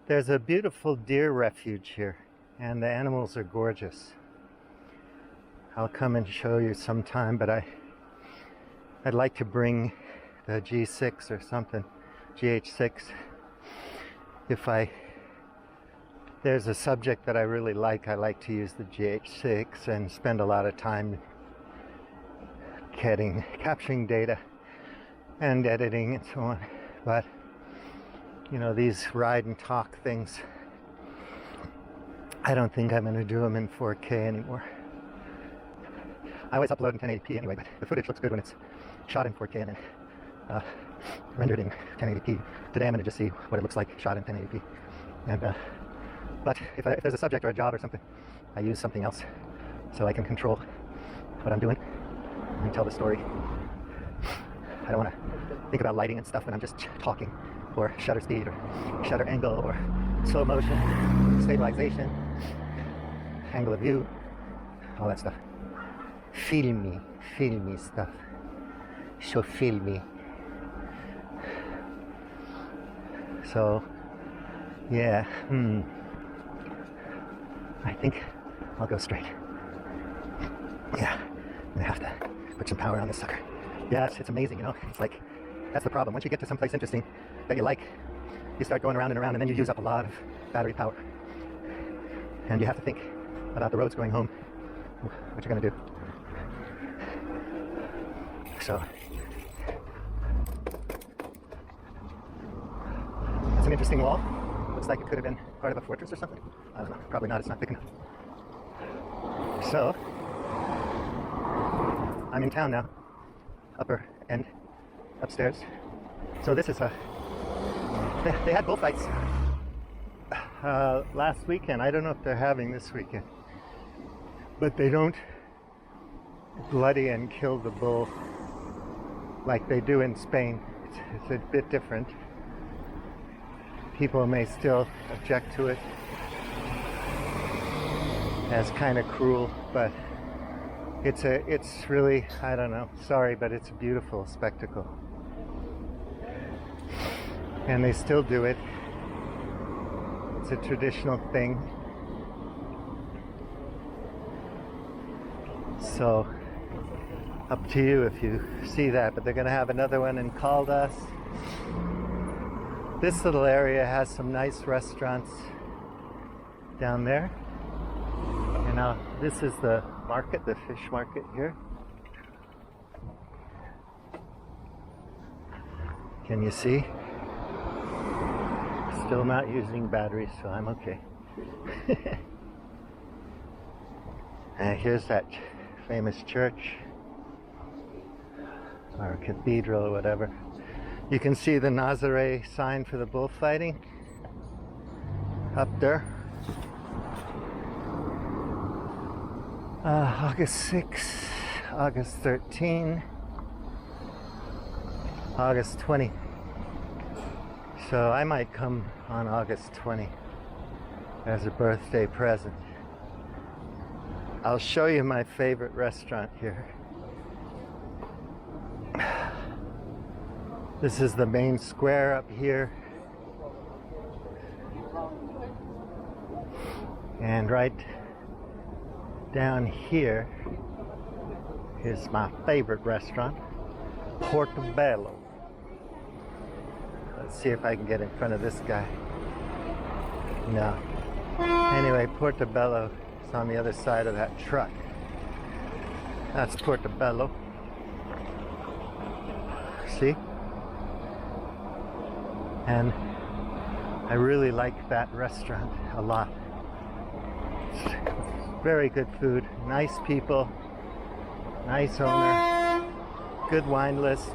There's a beautiful deer refuge here, and the animals are gorgeous. I'll come and show you sometime, but I'd like to bring the G6 or something, GH6. There's a subject that I really like, I like to use the GH6 and spend a lot of time capturing data and editing and so on. But you know, these ride and talk things, I don't think I'm going to do them in 4K anymore. I always upload in 1080p anyway, but the footage looks good when it's shot in 4K and then rendered in 1080p. Today I'm going to just see what it looks like shot in 1080p. And but if there's a subject or a job or something, I use something else so I can control what I'm doing and tell the story. I don't want to think about lighting and stuff when I'm just talking, or shutter speed, or shutter angle, or slow motion, stabilization, angle of view, all that stuff. Filmy stuff. So filmy. So, yeah, I think I'll go straight. Yeah, I'm gonna have to put some power on this sucker. Yeah, it's amazing, you know. It's like, that's the problem. Once you get to someplace interesting that you like, you start going around and around, and then you use up a lot of battery power. And you have to think about the roads going home, what you're gonna do. So, that's an interesting wall. Looks like it could have been part of a fortress or something? I don't know. Probably not. It's not big enough. So, I'm in town now. Upper end, upstairs. So this is they had bullfights last weekend. I don't know if they're having this weekend. But they don't bloody and kill the bull like they do in Spain. It's a bit different. People may still object to it as kind of cruel, but it's really, I don't know, sorry, but it's a beautiful spectacle. And they still do it. It's a traditional thing. So, up to you if you see that, but they're going to have another one in Caldas. This little area has some nice restaurants down there. And now this is the market, the fish market here. Can you see? Still not using batteries, so I'm okay. And here's that famous church or cathedral or whatever. You can see the Nazare sign for the bullfighting up there. August 6, August 13, August 20. So I might come on August 20 as a birthday present. I'll show you my favorite restaurant here. This is the main square up here. And right down here is my favorite restaurant, Portobello. Let's see if I can get in front of this guy. No. Anyway, Portobello is on the other side of that truck. That's Portobello. See? And I really like that restaurant a lot. Very good food, nice people, nice owner, good wine list.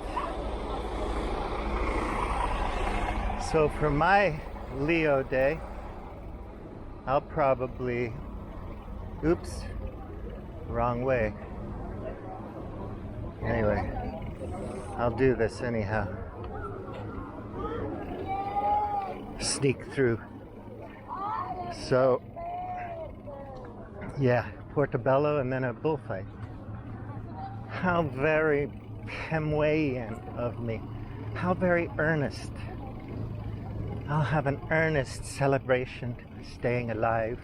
So for my Leo day, I'll probably, oops, wrong way. Anyway, I'll do this anyhow. Sneak through. So, yeah, Portobello and then a bullfight. How very Hemingwayan of me. How very earnest. I'll have an earnest celebration staying alive.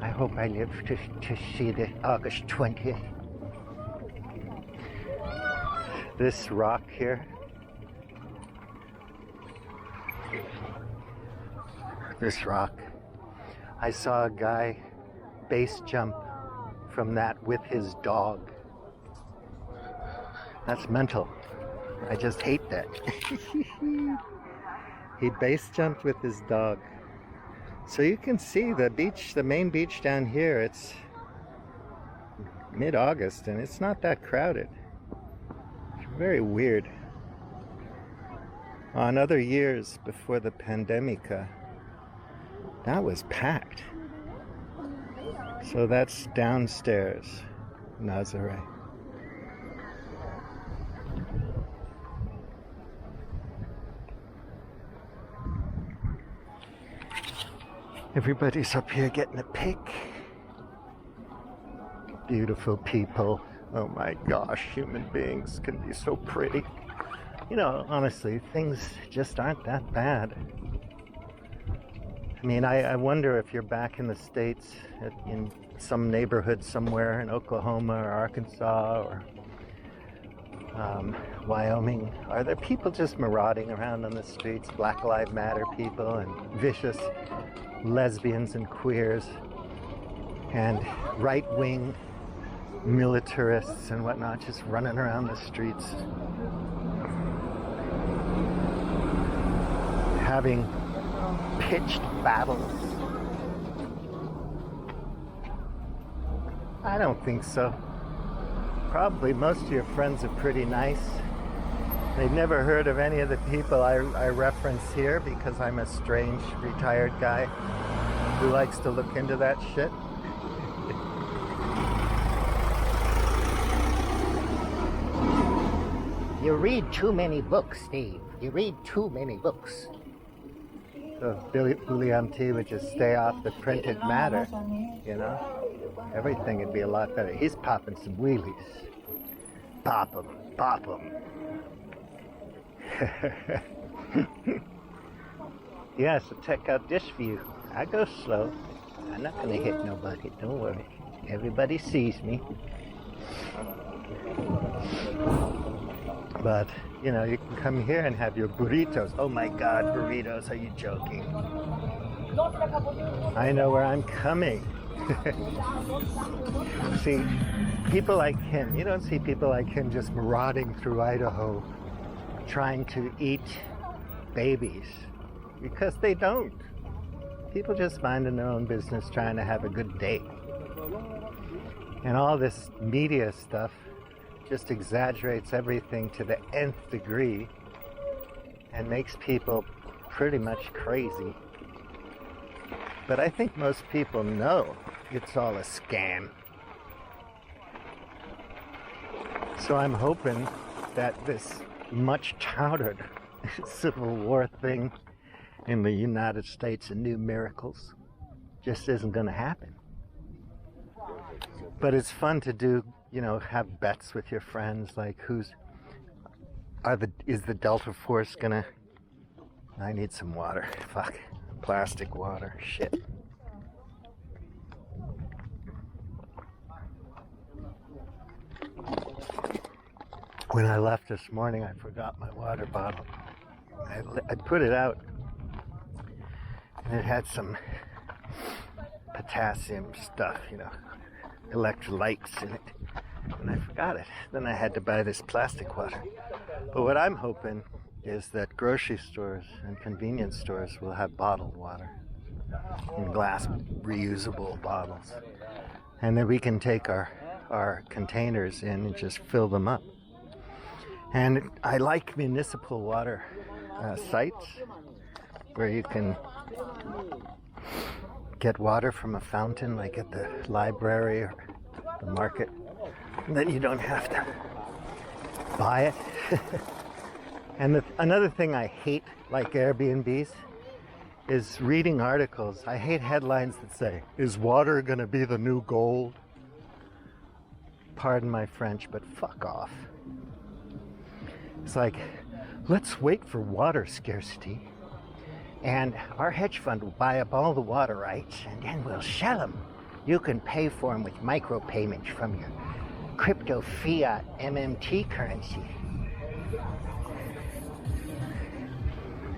I hope I live to see the August 20th. This rock here. This rock. I saw a guy base jump from that with his dog. That's mental. I just hate that. He base jumped with his dog. So you can see the beach, the main beach down here, it's mid-August and it's not that crowded. It's very weird. On other years before the pandemic, that was packed. So that's downstairs, Nazare. Everybody's up here getting a pic. Beautiful people. Oh my gosh, human beings can be so pretty. You know, honestly, things just aren't that bad. I mean, I wonder if you're back in the States, in some neighborhood somewhere in Oklahoma or Arkansas or Wyoming, are there people just marauding around on the streets, Black Lives Matter people and vicious lesbians and queers and right-wing militarists and whatnot just running around the streets, having pitched battles? I don't think so. Probably most of your friends are pretty nice. They've never heard of any of the people I reference here because I'm a strange retired guy who likes to look into that shit. You read too many books, Steve. You read too many books. So if William T would just stay off the printed matter, you know, everything would be a lot better. He's popping some wheelies. Pop 'em, pop 'em. Yeah, so check out this view. I go slow. I'm not gonna hit nobody, don't worry. Everybody sees me. But, you know, you can come here and have your burritos. Oh my God, burritos, are you joking? I know where I'm coming. See, people like him, you don't see people like him just marauding through Idaho trying to eat babies, because they don't. People just minding their own business trying to have a good day. And all this media stuff just exaggerates everything to the nth degree and makes people pretty much crazy. But I think most people know it's all a scam. So I'm hoping that this much touted Civil War thing in the United States and new miracles just isn't going to happen. But it's fun to do, you know, have bets with your friends, like is the Delta Force gonna, I need some water, fuck, plastic water, shit. When I left this morning, I forgot my water bottle. I put it out, and it had some potassium stuff, you know, electrolytes in it, and I forgot it. Then I had to buy this plastic water. But what I'm hoping is that grocery stores and convenience stores will have bottled water in glass reusable bottles, and then we can take our containers in and just fill them up. And I like municipal water sites where you can get water from a fountain, like at the library or the market. And then you don't have to buy it. And another thing I hate, like Airbnbs, is reading articles. I hate headlines that say, "Is water gonna be the new gold?" Pardon my French, but fuck off. It's like, let's wait for water scarcity, and our hedge fund will buy up all the water rights, and then we'll sell them. You can pay for them with micropayments from your crypto fiat MMT currency.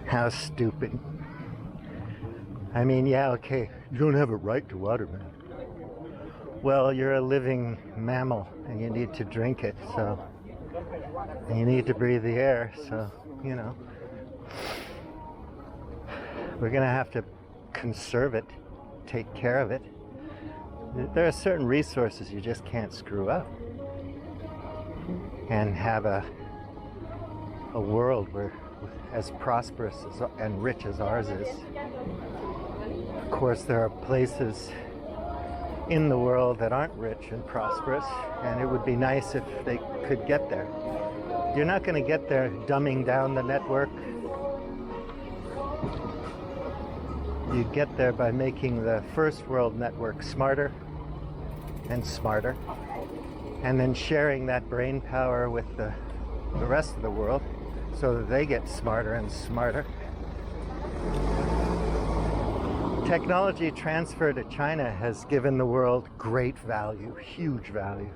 How stupid. I mean, yeah, okay, you don't have a right to water, man. Well, you're a living mammal, and you need to drink it, so... And you need to breathe the air, so, you know. We're going to have to conserve it, take care of it. There are certain resources you just can't screw up. And have a world where as prosperous and rich as ours is. Of course, there are places in the world that aren't rich and prosperous, and it would be nice if they could get there. You're not going to get there dumbing down the network. You get there by making the first world network smarter and smarter, and then sharing that brain power with the rest of the world so that they get smarter and smarter. Technology transfer to China has given the world great value, huge value.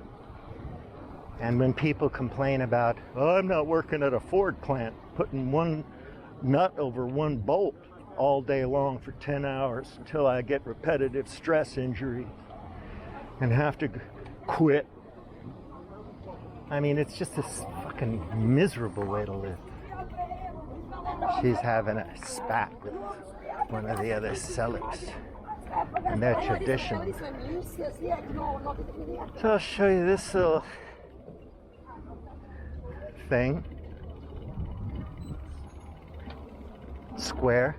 And when people complain about, "Oh, I'm not working at a Ford plant, putting one nut over one bolt all day long for 10 hours until I get repetitive stress injury and have to quit." I mean, it's just this fucking miserable way to live. She's having a spat with one of the other sellers. And they're traditional. So I'll show you this little thing. Square.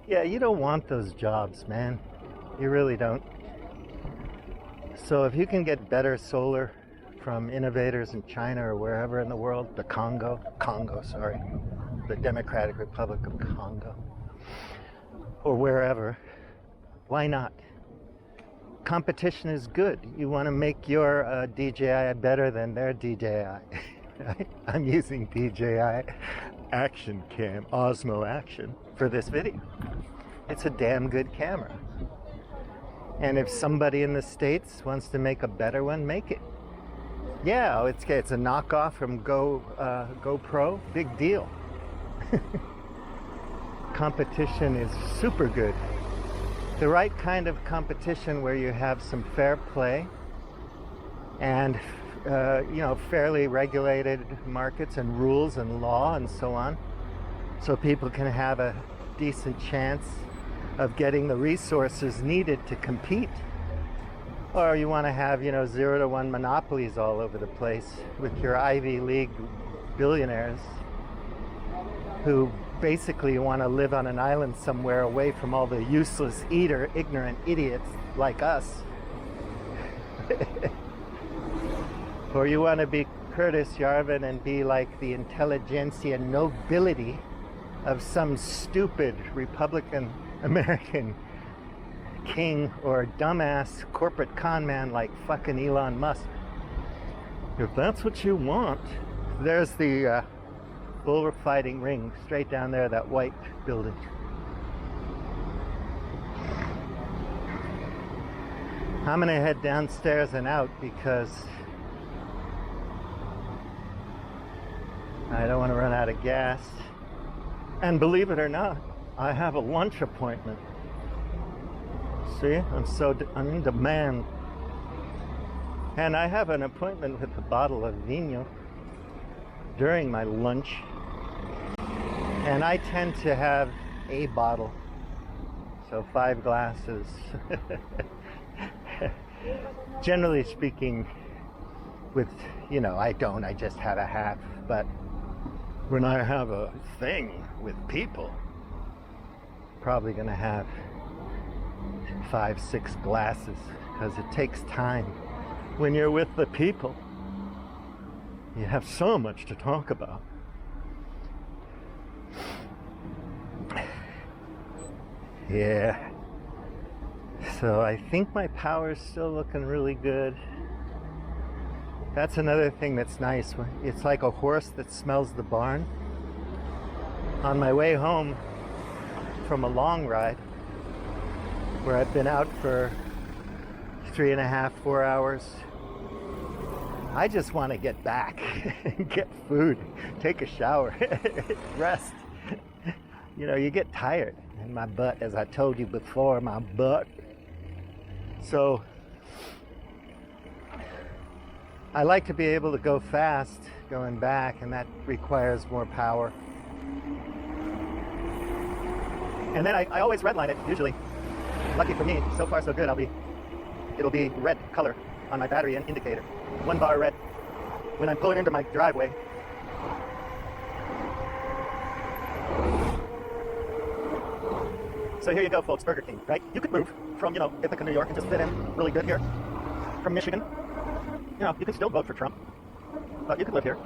Yeah, you don't want those jobs, man. You really don't. So if you can get better solar from innovators in China or wherever in the world, the Democratic Republic of Congo, or wherever, why not? Competition is good. You want to make your DJI better than their DJI. I'm using DJI Action Cam, Osmo Action, for this video. It's a damn good camera. And if somebody in the States wants to make a better one, make it. Yeah, it's a knockoff from GoPro. Big deal. Competition is super good. The right kind of competition where you have some fair play and fairly regulated markets and rules and law and so on, so people can have a decent chance of getting the resources needed to compete. Or you want to have 0 to 1 monopolies all over the place with your Ivy League billionaires who basically want to live on an island somewhere away from all the useless, ignorant idiots like us. Or you want to be Curtis Yarvin and be like the intelligentsia nobility of some stupid Republican American king or dumbass corporate con man like fucking Elon Musk. If that's what you want, there's the bullfighting ring straight down there, that white building. I'm gonna head downstairs and out because I don't want to run out of gas. And believe it or not, I have a lunch appointment. See, I'm in demand. And I have an appointment with a bottle of vino during my lunch. And I tend to have a bottle. So 5 glasses. Generally speaking, I just have a half. But when I have a thing with people, probably gonna have 5, 6 glasses, because it takes time. When you're with the people, you have so much to talk about. Yeah. So I think my power's still looking really good. That's another thing that's nice. It's like a horse that smells the barn. On my way home from a long ride, where I've been out for 3.5, 4 hours, I just want to get back and get food, take a shower, rest. You get tired. And my butt, as I told you before, my butt. So I like to be able to go fast going back, and that requires more power. And then I always redline it, usually. Lucky for me, so far so good, it'll be red color on my battery indicator. 1 bar red. When I'm pulling into my driveway. So here you go, folks, Burger King, right? You could move from, Ithaca, New York, and just fit in really good here. From Michigan. You can still vote for Trump, but you could live here.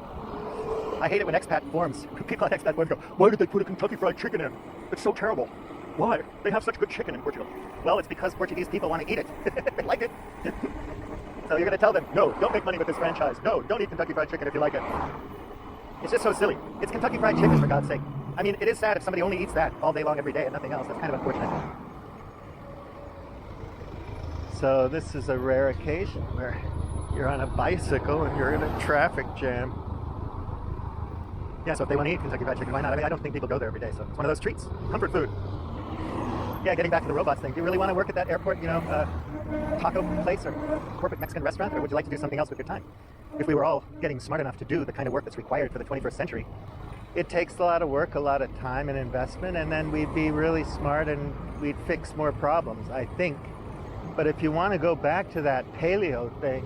I hate it when expat forums, people on expat forums go, why did they put a Kentucky Fried Chicken in? It's so terrible. Why? They have such good chicken in Portugal. Well, it's because Portuguese people want to eat it. They like it. So you're going to tell them, no, don't make money with this franchise. No, don't eat Kentucky Fried Chicken if you like it. It's just so silly. It's Kentucky Fried Chicken, for God's sake. I mean, it is sad if somebody only eats that all day long every day and nothing else. That's kind of unfortunate. So this is a rare occasion where you're on a bicycle and you're in a traffic jam. Yeah, so if they want to eat Kentucky Fried Chicken, why not? I mean, I don't think people go there every day, so it's one of those treats. Comfort food. Yeah, getting back to the robots thing. Do you really want to work at that airport, taco place or corporate Mexican restaurant, or would you like to do something else with your time? If we were all getting smart enough to do the kind of work that's required for the 21st century, It takes a lot of work, a lot of time and investment, and then we'd be really smart and we'd fix more problems, I think. But if you want to go back to that paleo thing,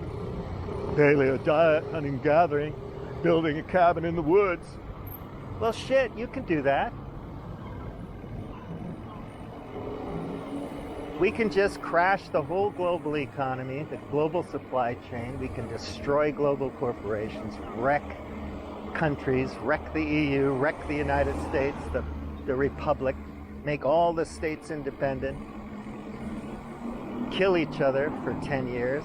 paleo diet, hunting and gathering, building a cabin in the woods, well, shit, you can do that. We can just crash the whole global economy, the global supply chain. We can destroy global corporations, wreck countries, wreck the EU, wreck the United States, the Republic, make all the states independent, kill each other for 10 years,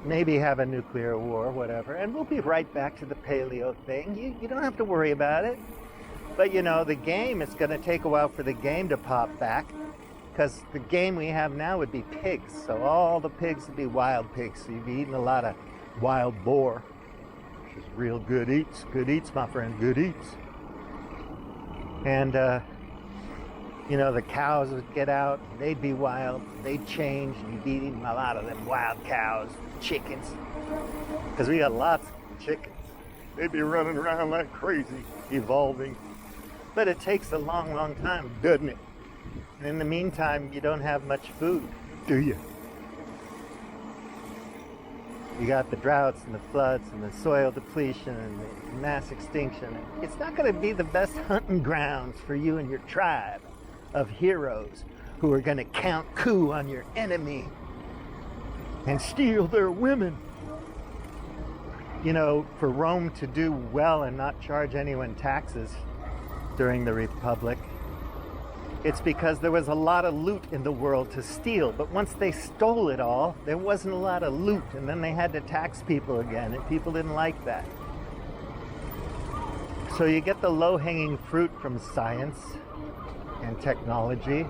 maybe have a nuclear war, whatever, and we'll be right back to the paleo thing. You don't have to worry about it. But you know, the game, it's going to take a while for the game to pop back, because the game we have now would be pigs. So all the pigs would be wild pigs. So you'd be eating a lot of wild boar, which is real good eats. Good eats, my friend, good eats. And, you know, the cows would get out, they'd be wild, they'd change, and you'd be eating a lot of them wild cows, chickens. Because we got lots of chickens. They'd be running around like crazy, evolving. But it takes a long, long time, doesn't it? And in the meantime, you don't have much food, do you? You got the droughts and the floods and the soil depletion and the mass extinction. It's not going to be the best hunting grounds for you and your tribe of heroes who are going to count coup on your enemy and steal their women. You know, for Rome to do well and not charge anyone taxes during the Republic, it's because there was a lot of loot in the world to steal. But once they stole it all, there wasn't a lot of loot, and then they had to tax people again, and people didn't like that. So you get the low-hanging fruit from science and technology,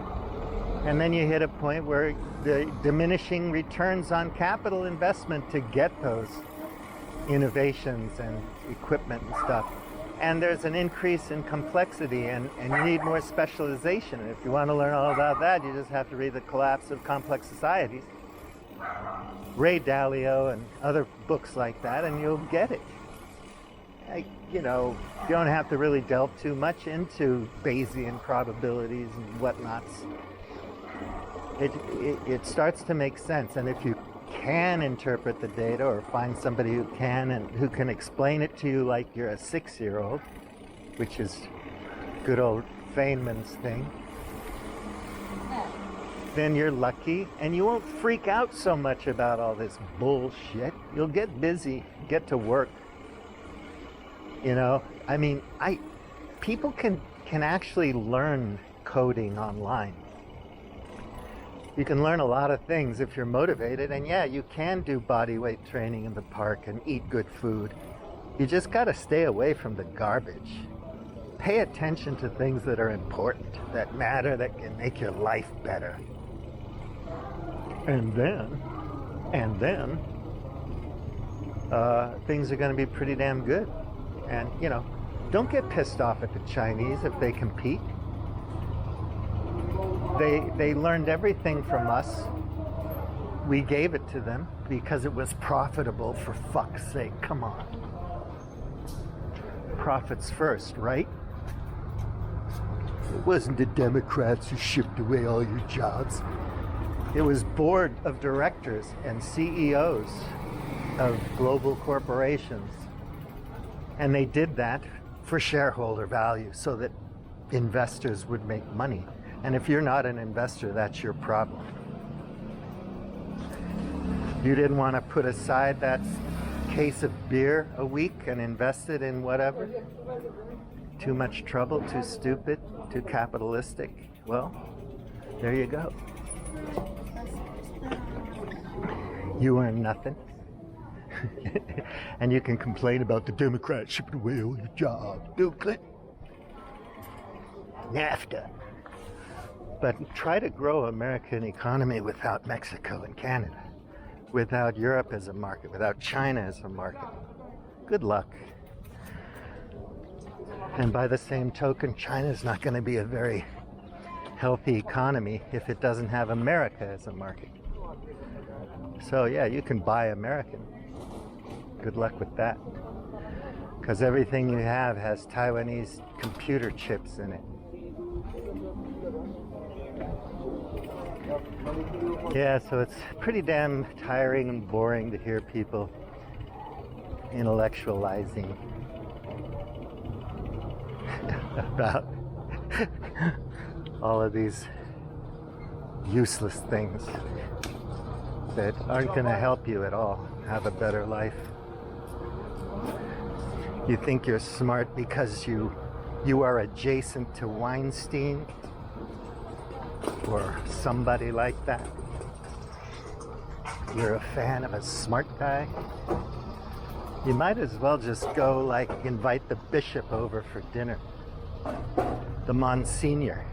and then you hit a point where the diminishing returns on capital investment to get those innovations and equipment and stuff. And there's an increase in complexity, and you need more specialization. And if you want to learn all about that, you just have to read The Collapse of Complex Societies, Ray Dalio and other books like that, and you'll get it. You know, you don't have to really delve too much into Bayesian probabilities and whatnots. It starts to make sense, and if you can interpret the data or find somebody who can and who can explain it to you like you're a 6-year-old, which is good old Feynman's thing, then you're lucky and you won't freak out so much about all this bullshit. You'll get busy, get to work. You know, I mean, people can actually learn coding online. You can learn a lot of things if you're motivated, and yeah, you can do body weight training in the park and eat good food. You just got to stay away from the garbage. Pay attention to things that are important, that matter, that can make your life better. And then, things are going to be pretty damn good. And, you know, don't get pissed off at the Chinese if they compete. They learned everything from us. We gave it to them because it was profitable, for fuck's sake. Come on. Profits first, right? It wasn't the Democrats who shipped away all your jobs. It was board of directors and CEOs of global corporations. And they did that for shareholder value so that investors would make money. And if you're not an investor, that's your problem. You didn't want to put aside that case of beer a week and invest it in whatever? Too much trouble, too stupid, too capitalistic? Well, there you go. You earn nothing. And you can complain about the Democrats shipping away all your jobs. Bill Clinton. NAFTA. But try to grow American economy without Mexico and Canada, without Europe as a market, without China as a market. Good luck. And by the same token, China's not going to be a very healthy economy if it doesn't have America as a market. So yeah, you can buy American. Good luck with that. because everything you have has Taiwanese computer chips in it. Yeah, so it's pretty damn tiring and boring to hear people intellectualizing about all of these useless things that aren't going to help you at all have a better life. You think you're smart because you are adjacent to Weinstein or somebody like that. You're a fan of a smart guy. You might as well just go, like, invite the bishop over for dinner. The Monsignor.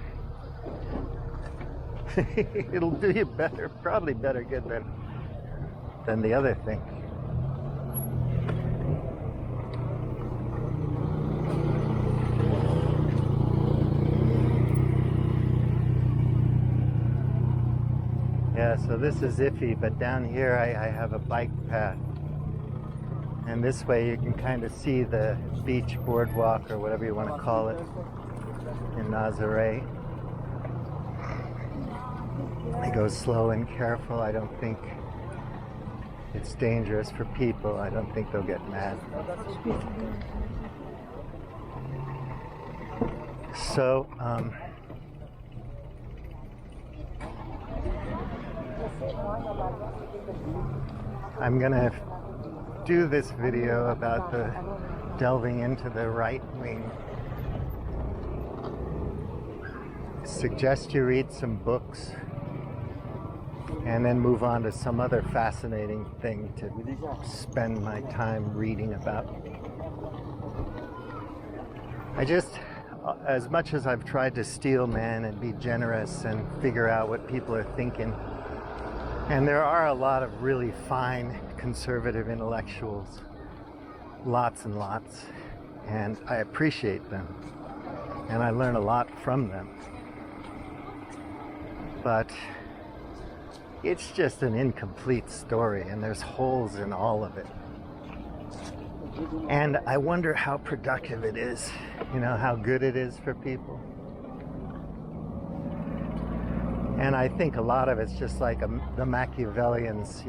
It'll do you better, probably better good than the other thing. Yeah, so this is iffy, but down here I have a bike path. And this way you can kind of see the beach boardwalk, or whatever you want to call it, in Nazare. I go slow and careful. I don't think it's dangerous for people. I don't think they'll get mad. So, I'm gonna do this video about the delving into the right wing. Suggest you read some books and then move on to some other fascinating thing to spend my time reading about. As much as I've tried to steel man and be generous and figure out what people are thinking, and there are a lot of really fine conservative intellectuals, lots and lots, and I appreciate them, and I learn a lot from them. But it's just an incomplete story, and there's holes in all of it. And I wonder how productive it is, how good it is for people. And I think a lot of it's just like the Machiavellians,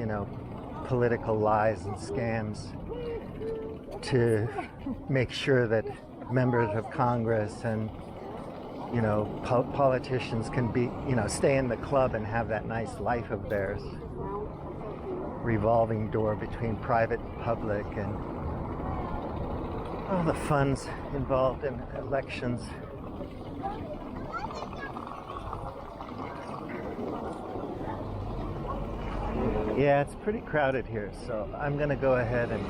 political lies and scams to make sure that members of Congress and politicians can be, stay in the club and have that nice life of theirs. Revolving door between private and public, and all the funds involved in elections. Yeah, it's pretty crowded here, so I'm going to go ahead and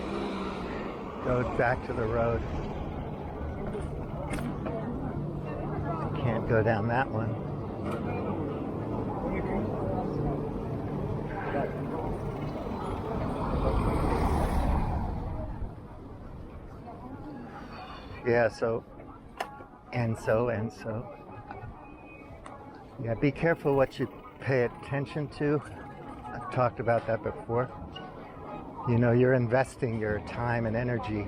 go back to the road. Can't go down that one. Yeah, so. Yeah, be careful what you pay attention to. I've talked about that before. You're investing your time and energy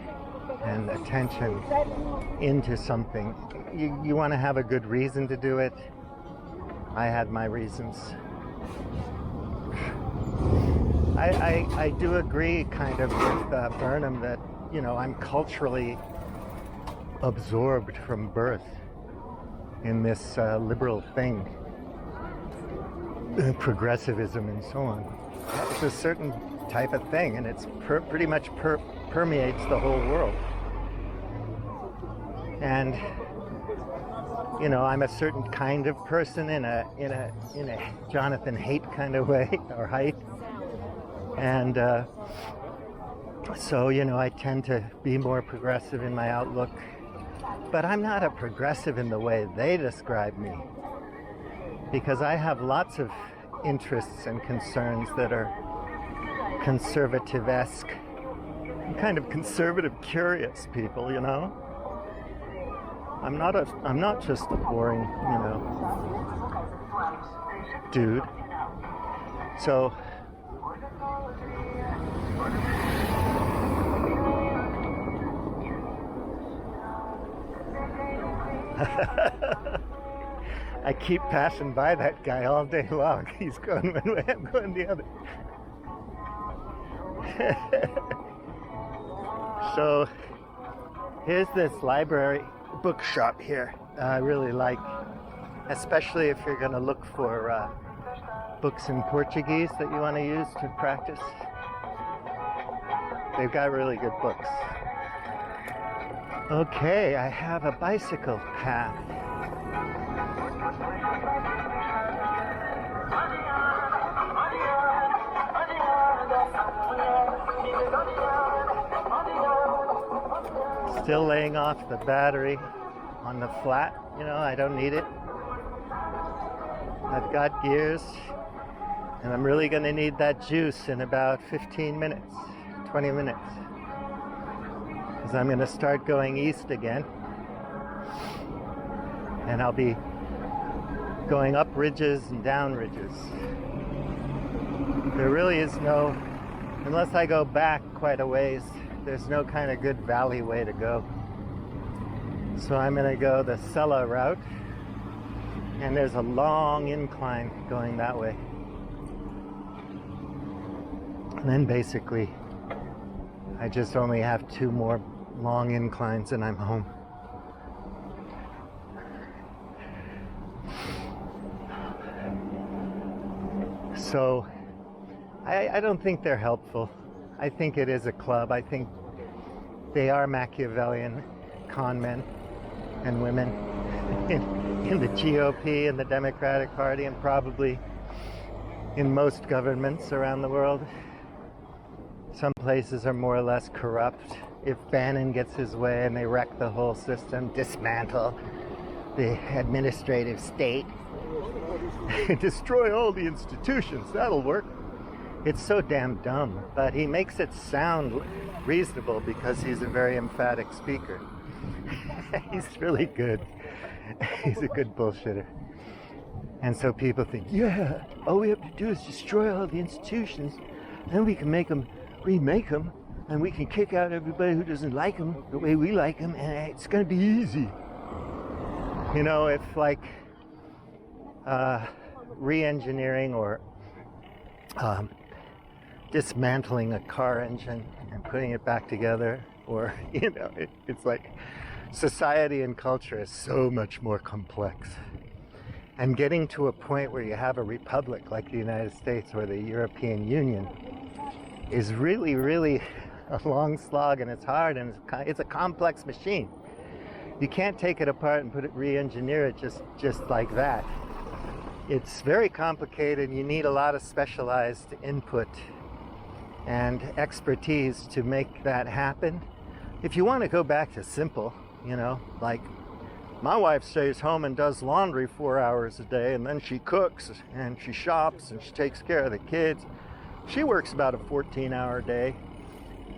and attention into something. You want to have a good reason to do it. I had my reasons. I do agree kind of with Burnham that, I'm culturally absorbed from birth in this liberal thing, progressivism and so on. It's a certain type of thing, and it's pretty much permeates the whole world. And I'm a certain kind of person in a Jonathan Haidt kind of way, or Haidt. And so I tend to be more progressive in my outlook. But I'm not a progressive in the way they describe me, because I have lots of interests and concerns that are conservative-esque. I'm kind of conservative curious people, I'm not just a boring, dude. So I keep passing by that guy all day long. He's going one way, I'm going the other. So here's this library bookshop here I really like, especially if you're going to look for books in Portuguese that you want to use to practice. They've got really good books. Okay, I have a bicycle path. Still laying off the battery on the flat, you know, I don't need it. I've got gears, and I'm really going to need that juice in about 15 minutes, 20 minutes. Because I'm going to start going east again. And I'll be going up ridges and down ridges. There really is no, unless I go back quite a ways, there's no kind of good valley way to go. So I'm going to go the Sella route, and there's a long incline going that way. And then basically, I just only have 2 more long inclines and I'm home. So, I don't think they're helpful. I think it is a club. I think they are Machiavellian con men and women in the GOP and the Democratic Party, and probably in most governments around the world. Some places are more or less corrupt. If Bannon gets his way and they wreck the whole system, dismantle the administrative state, destroy all the institutions, that'll work. It's so damn dumb, but he makes it sound reasonable because he's a very emphatic speaker. He's really good. He's a good bullshitter. And so people think, yeah, all we have to do is destroy all the institutions, then we can make them, remake them, and we can kick out everybody who doesn't like them the way we like them, and it's going to be easy. You know, if like re-engineering or dismantling a car engine and putting it back together, or, you know, it's like society and culture is so much more complex. And getting to a point where you have a republic like the United States or the European Union is really, really a long slog, and it's hard, and it's a complex machine. You can't take it apart and re-engineer it just like that. It's very complicated. You need a lot of specialized input and expertise to make that happen. If you want to go back to simple, you know, like my wife stays home and does laundry 4 hours a day, and then she cooks and she shops and she takes care of the kids. She works about a 14-hour day,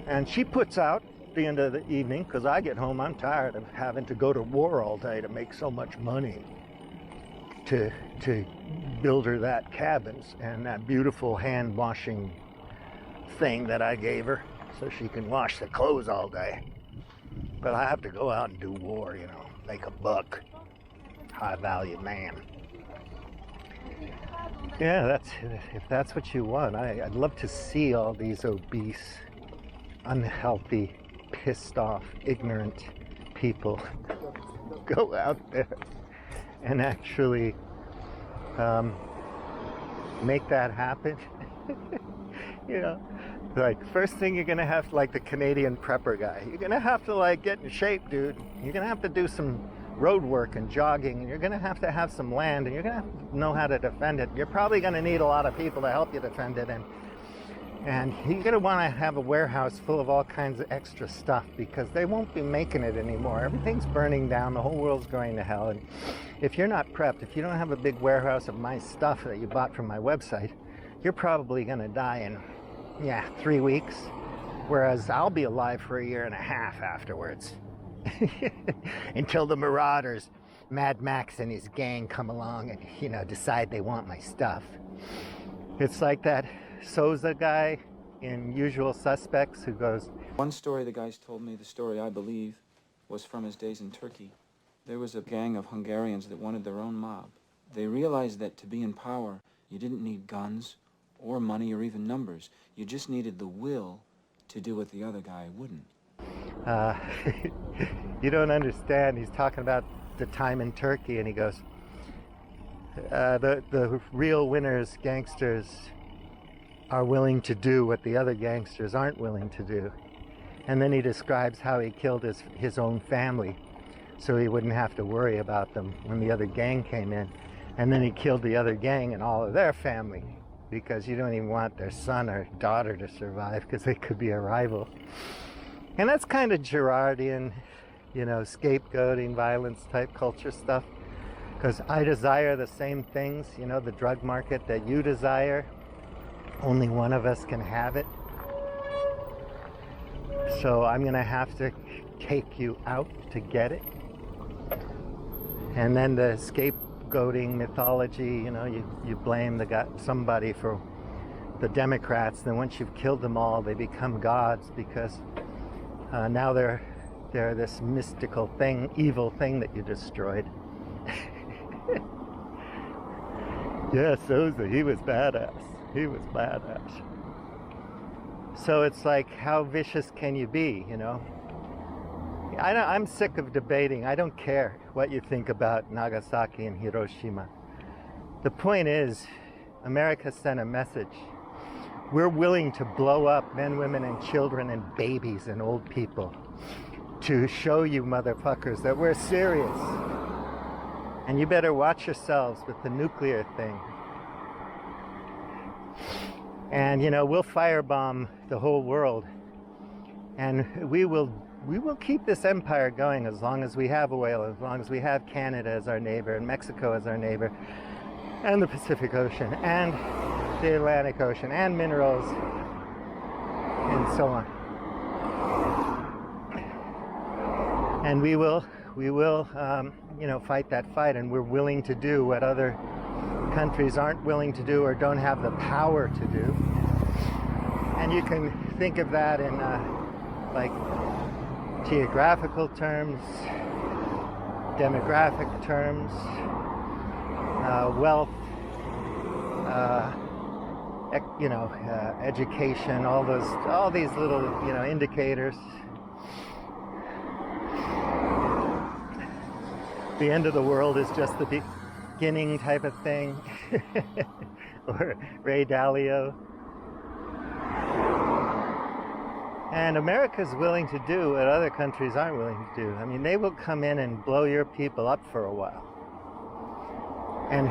and she puts out at the end of the evening, because I get home, I'm tired of having to go to war all day to make so much money to build her that cabin and that beautiful hand washing thing that I gave her so she can wash the clothes all day. But I have to go out and do war, you know, make a buck. High value man. Yeah, if that's what you want. I'd love to see all these obese, unhealthy, pissed off, ignorant people go out there and actually make that happen. You know, like, first thing you're gonna have to, like the Canadian prepper guy, you're gonna have to like get in shape, dude. You're gonna have to do some road work and jogging, and you're gonna have to have some land, and you're gonna have to know how to defend it. You're probably gonna need a lot of people to help you defend it, and you're gonna want to have a warehouse full of all kinds of extra stuff, because they won't be making it anymore. Everything's burning down. The whole world's going to hell. And if you're not prepped, if you don't have a big warehouse of my stuff that you bought from my website, you're probably gonna die in 3 weeks, whereas I'll be alive for 1.5 years afterwards. Until the marauders, Mad Max and his gang, come along and, you know, decide they want my stuff. It's like that Souza guy in Usual Suspects who goes, one story the guys told me, the story I believe, was from his days in Turkey. There was a gang of Hungarians that wanted their own mob. They realized that to be in power, you didn't need guns or money or even numbers. You just needed the will to do what the other guy wouldn't. You don't understand. He's talking about the time in Turkey, and he goes, the real winners, gangsters, are willing to do what the other gangsters aren't willing to do. And then he describes how he killed his own family so he wouldn't have to worry about them when the other gang came in. And then he killed the other gang and all of their family, because you don't even want their son or daughter to survive because they could be a rival. And that's kind of Girardian, you know, scapegoating, violence type culture stuff. Because I desire the same things, you know, the drug market that you desire. Only one of us can have it. So I'm going to have to take you out to get it. And then the scapegoating mythology, you know, you blame somebody for the Democrats. Then once you've killed them all, they become gods because now they're this mystical thing, evil thing that you destroyed. Yeah, Sousa, he was badass. He was badass. So it's like, how vicious can you be, you know? I'm sick of debating. I don't care what you think about Nagasaki and Hiroshima. The point is, America sent a message. We're willing to blow up men, women, and children and babies and old people to show you motherfuckers that we're serious. And you better watch yourselves with the nuclear thing. And, you know, we'll firebomb the whole world. And we will keep this empire going as long as we have oil, as long as we have Canada as our neighbor, and Mexico as our neighbor, and the Pacific Ocean, and the Atlantic Ocean, and minerals, and so on. And we will, you know, fight that fight, and we're willing to do what other countries aren't willing to do or don't have the power to do. And you can think of that in like geographical terms, demographic terms, wealth, you know, education, all these little, you know, indicators. The end of the world is just the beginning type of thing. Or Ray Dalio. And America's willing to do what other countries aren't willing to do. I mean, they will come in and blow your people up for a while. And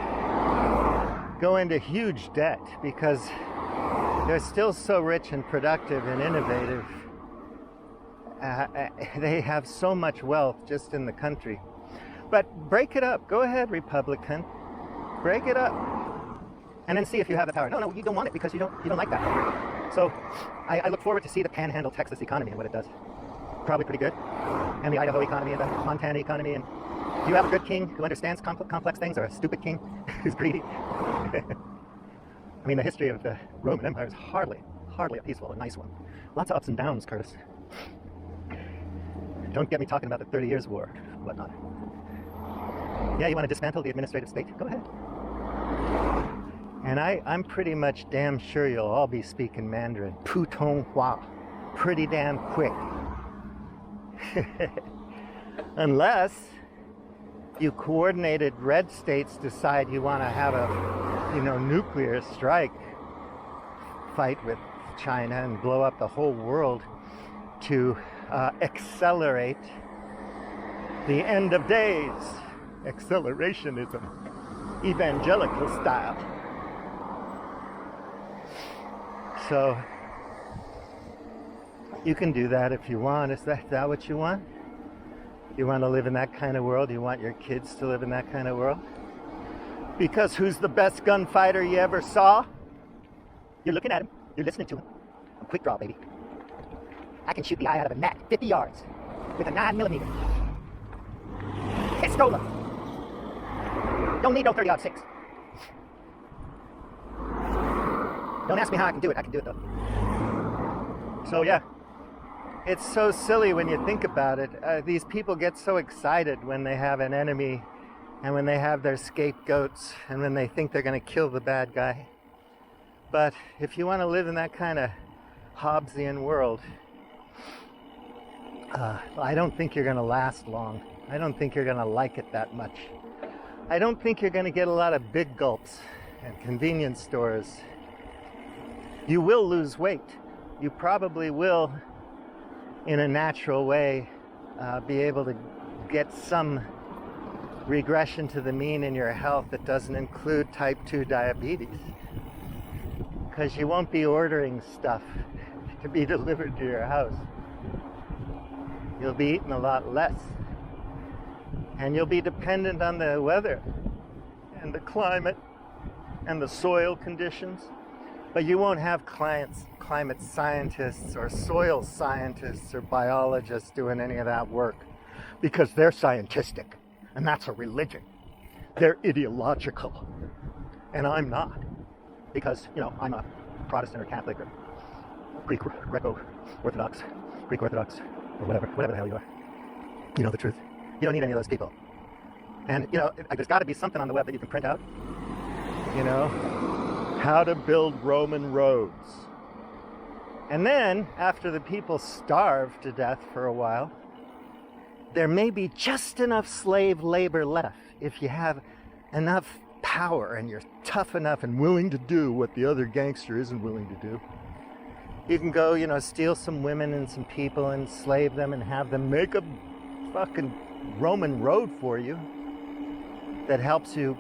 go into huge debt because they're still so rich and productive and innovative. They have so much wealth just in the country. But break it up. Go ahead, Republican. Break it up. And then see if you have the power. No, you don't want it because you don't like that. So I look forward to see the Panhandle, Texas economy and what it does. Probably pretty good. And the Idaho economy and the Montana economy. And do you have a good king who understands complex things, or a stupid king who's greedy? I mean, the history of the Roman Empire is hardly a peaceful, a nice one. Lots of ups and downs, Curtis. Don't get me talking about the 30 Years' War, whatnot. Yeah, you want to dismantle the administrative state? Go ahead. And I'm pretty much damn sure you'll all be speaking Mandarin, Putonghua, pretty damn quick. Unless you coordinated red states decide you want to have a, you know, nuclear strike fight with China and blow up the whole world to accelerate the end of days. Accelerationism, evangelical style. So you can do that if you want. Is that what you want? You want to live in that kind of world? You want your kids to live in that kind of world? Because who's the best gunfighter you ever saw? You're looking at him. You're listening to him. I'm quick draw, baby. I can shoot the eye out of a gnat 50 yards with a 9mm. Pistola. Don't need no 30-06. Don't ask me how I can do it. I can do it though. So yeah, it's so silly when you think about it. These people get so excited when they have an enemy and when they have their scapegoats and when they think they're going to kill the bad guy. But if you want to live in that kind of Hobbesian world, I don't think you're going to last long. I don't think you're going to like it that much. I don't think you're going to get a lot of big gulps at convenience stores. You will lose weight. You probably will, in a natural way, be able to get some regression to the mean in your health that doesn't include type 2 diabetes. Because you won't be ordering stuff to be delivered to your house. You'll be eating a lot less. And you'll be dependent on the weather and the climate and the soil conditions. But you won't have climate scientists or soil scientists or biologists doing any of that work, because they're scientific, and that's a religion. They're ideological, and I'm not, because, you know, I'm a Protestant or Catholic or Greek, Greco-Orthodox, Greek Orthodox, or whatever the hell you are. You know the truth. You don't need any of those people. And, you know, there's got to be something on the web that you can print out, you know, how to build Roman roads. And then, after the people starve to death for a while, there may be just enough slave labor left if you have enough power and you're tough enough and willing to do what the other gangster isn't willing to do. You can go, you know, steal some women and some people and slave them and have them make a fucking Roman road for you that helps you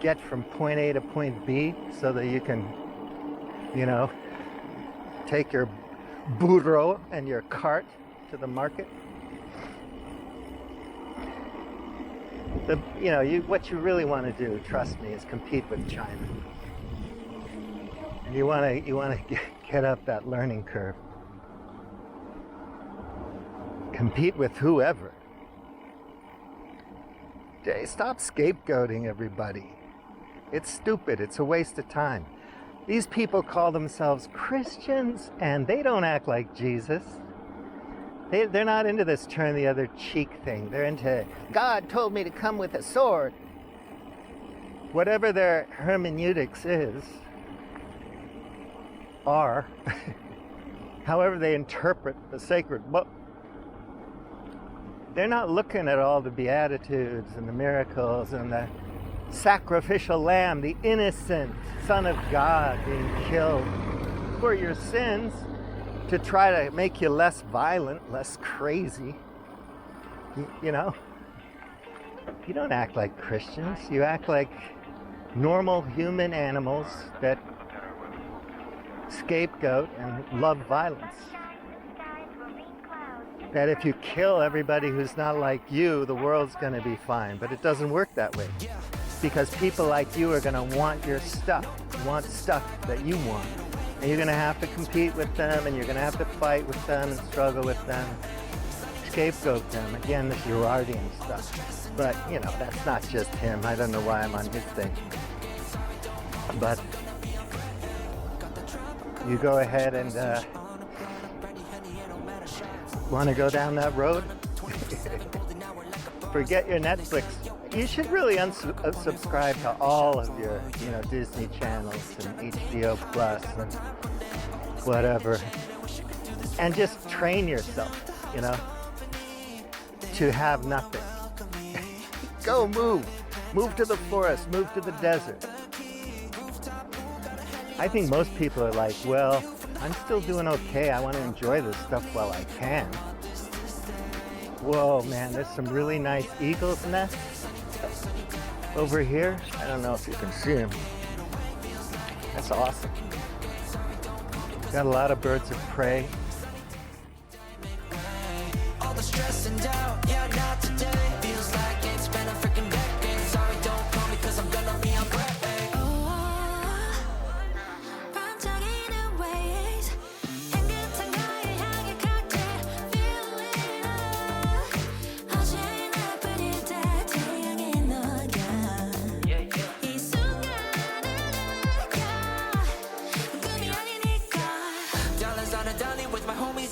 get from point A to point B so that you can, you know, take your burro and your cart to the market. What you really want to do, trust me, is compete with China. And you want to get up that learning curve. Compete with whoever. Stop scapegoating everybody. It's stupid. It's a waste of time. These people call themselves Christians, and they don't act like Jesus. They're not into this turn the other cheek thing. They're into, God told me to come with a sword. Whatever their hermeneutics is, however they interpret the sacred book, they're not looking at all the Beatitudes and the miracles and the sacrificial lamb, the innocent Son of God being killed for your sins to try to make you less violent, less crazy. You know, you don't act like Christians. You act like normal human animals that scapegoat and love violence. That if you kill everybody who's not like you, the world's going to be fine. But it doesn't work that way. Because people like you are going to want your stuff, want stuff that you want. And you're going to have to compete with them, and you're going to have to fight with them and struggle with them. Scapegoat them. Again, the Girardian stuff. But, you know, that's not just him. I don't know why I'm on his thing. But you go ahead and want to go down that road? Forget your Netflix. You should really unsubscribe to all of your, you know, Disney channels and HBO Plus and whatever. And just train yourself, you know, to have nothing. Go move. Move to the forest. Move to the desert. I think most people are like, well, I'm still doing okay. I want to enjoy this stuff while I can. Whoa, man, there's some really nice eagles' nests over here. I don't know if you can see them. That's awesome. Got a lot of birds of prey. All the stress and doubt, yeah, not today. Feels like it's been a freaking decade. Sorry, don't call me 'cause I'm gonna be on break.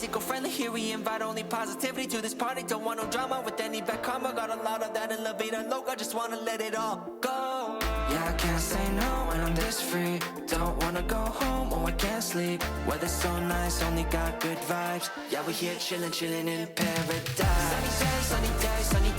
Eco-friendly here here, we invite only positivity to this party. Don't want no drama with any bad karma. Got a lot of that in La Vida Loca, just wanna let it all go. Yeah, I can't say no when I'm this free. Don't wanna go home or I can't sleep. Weather's so nice, only got good vibes. Yeah, we here chillin', chillin' in paradise. Sunny day, sunny day, sunny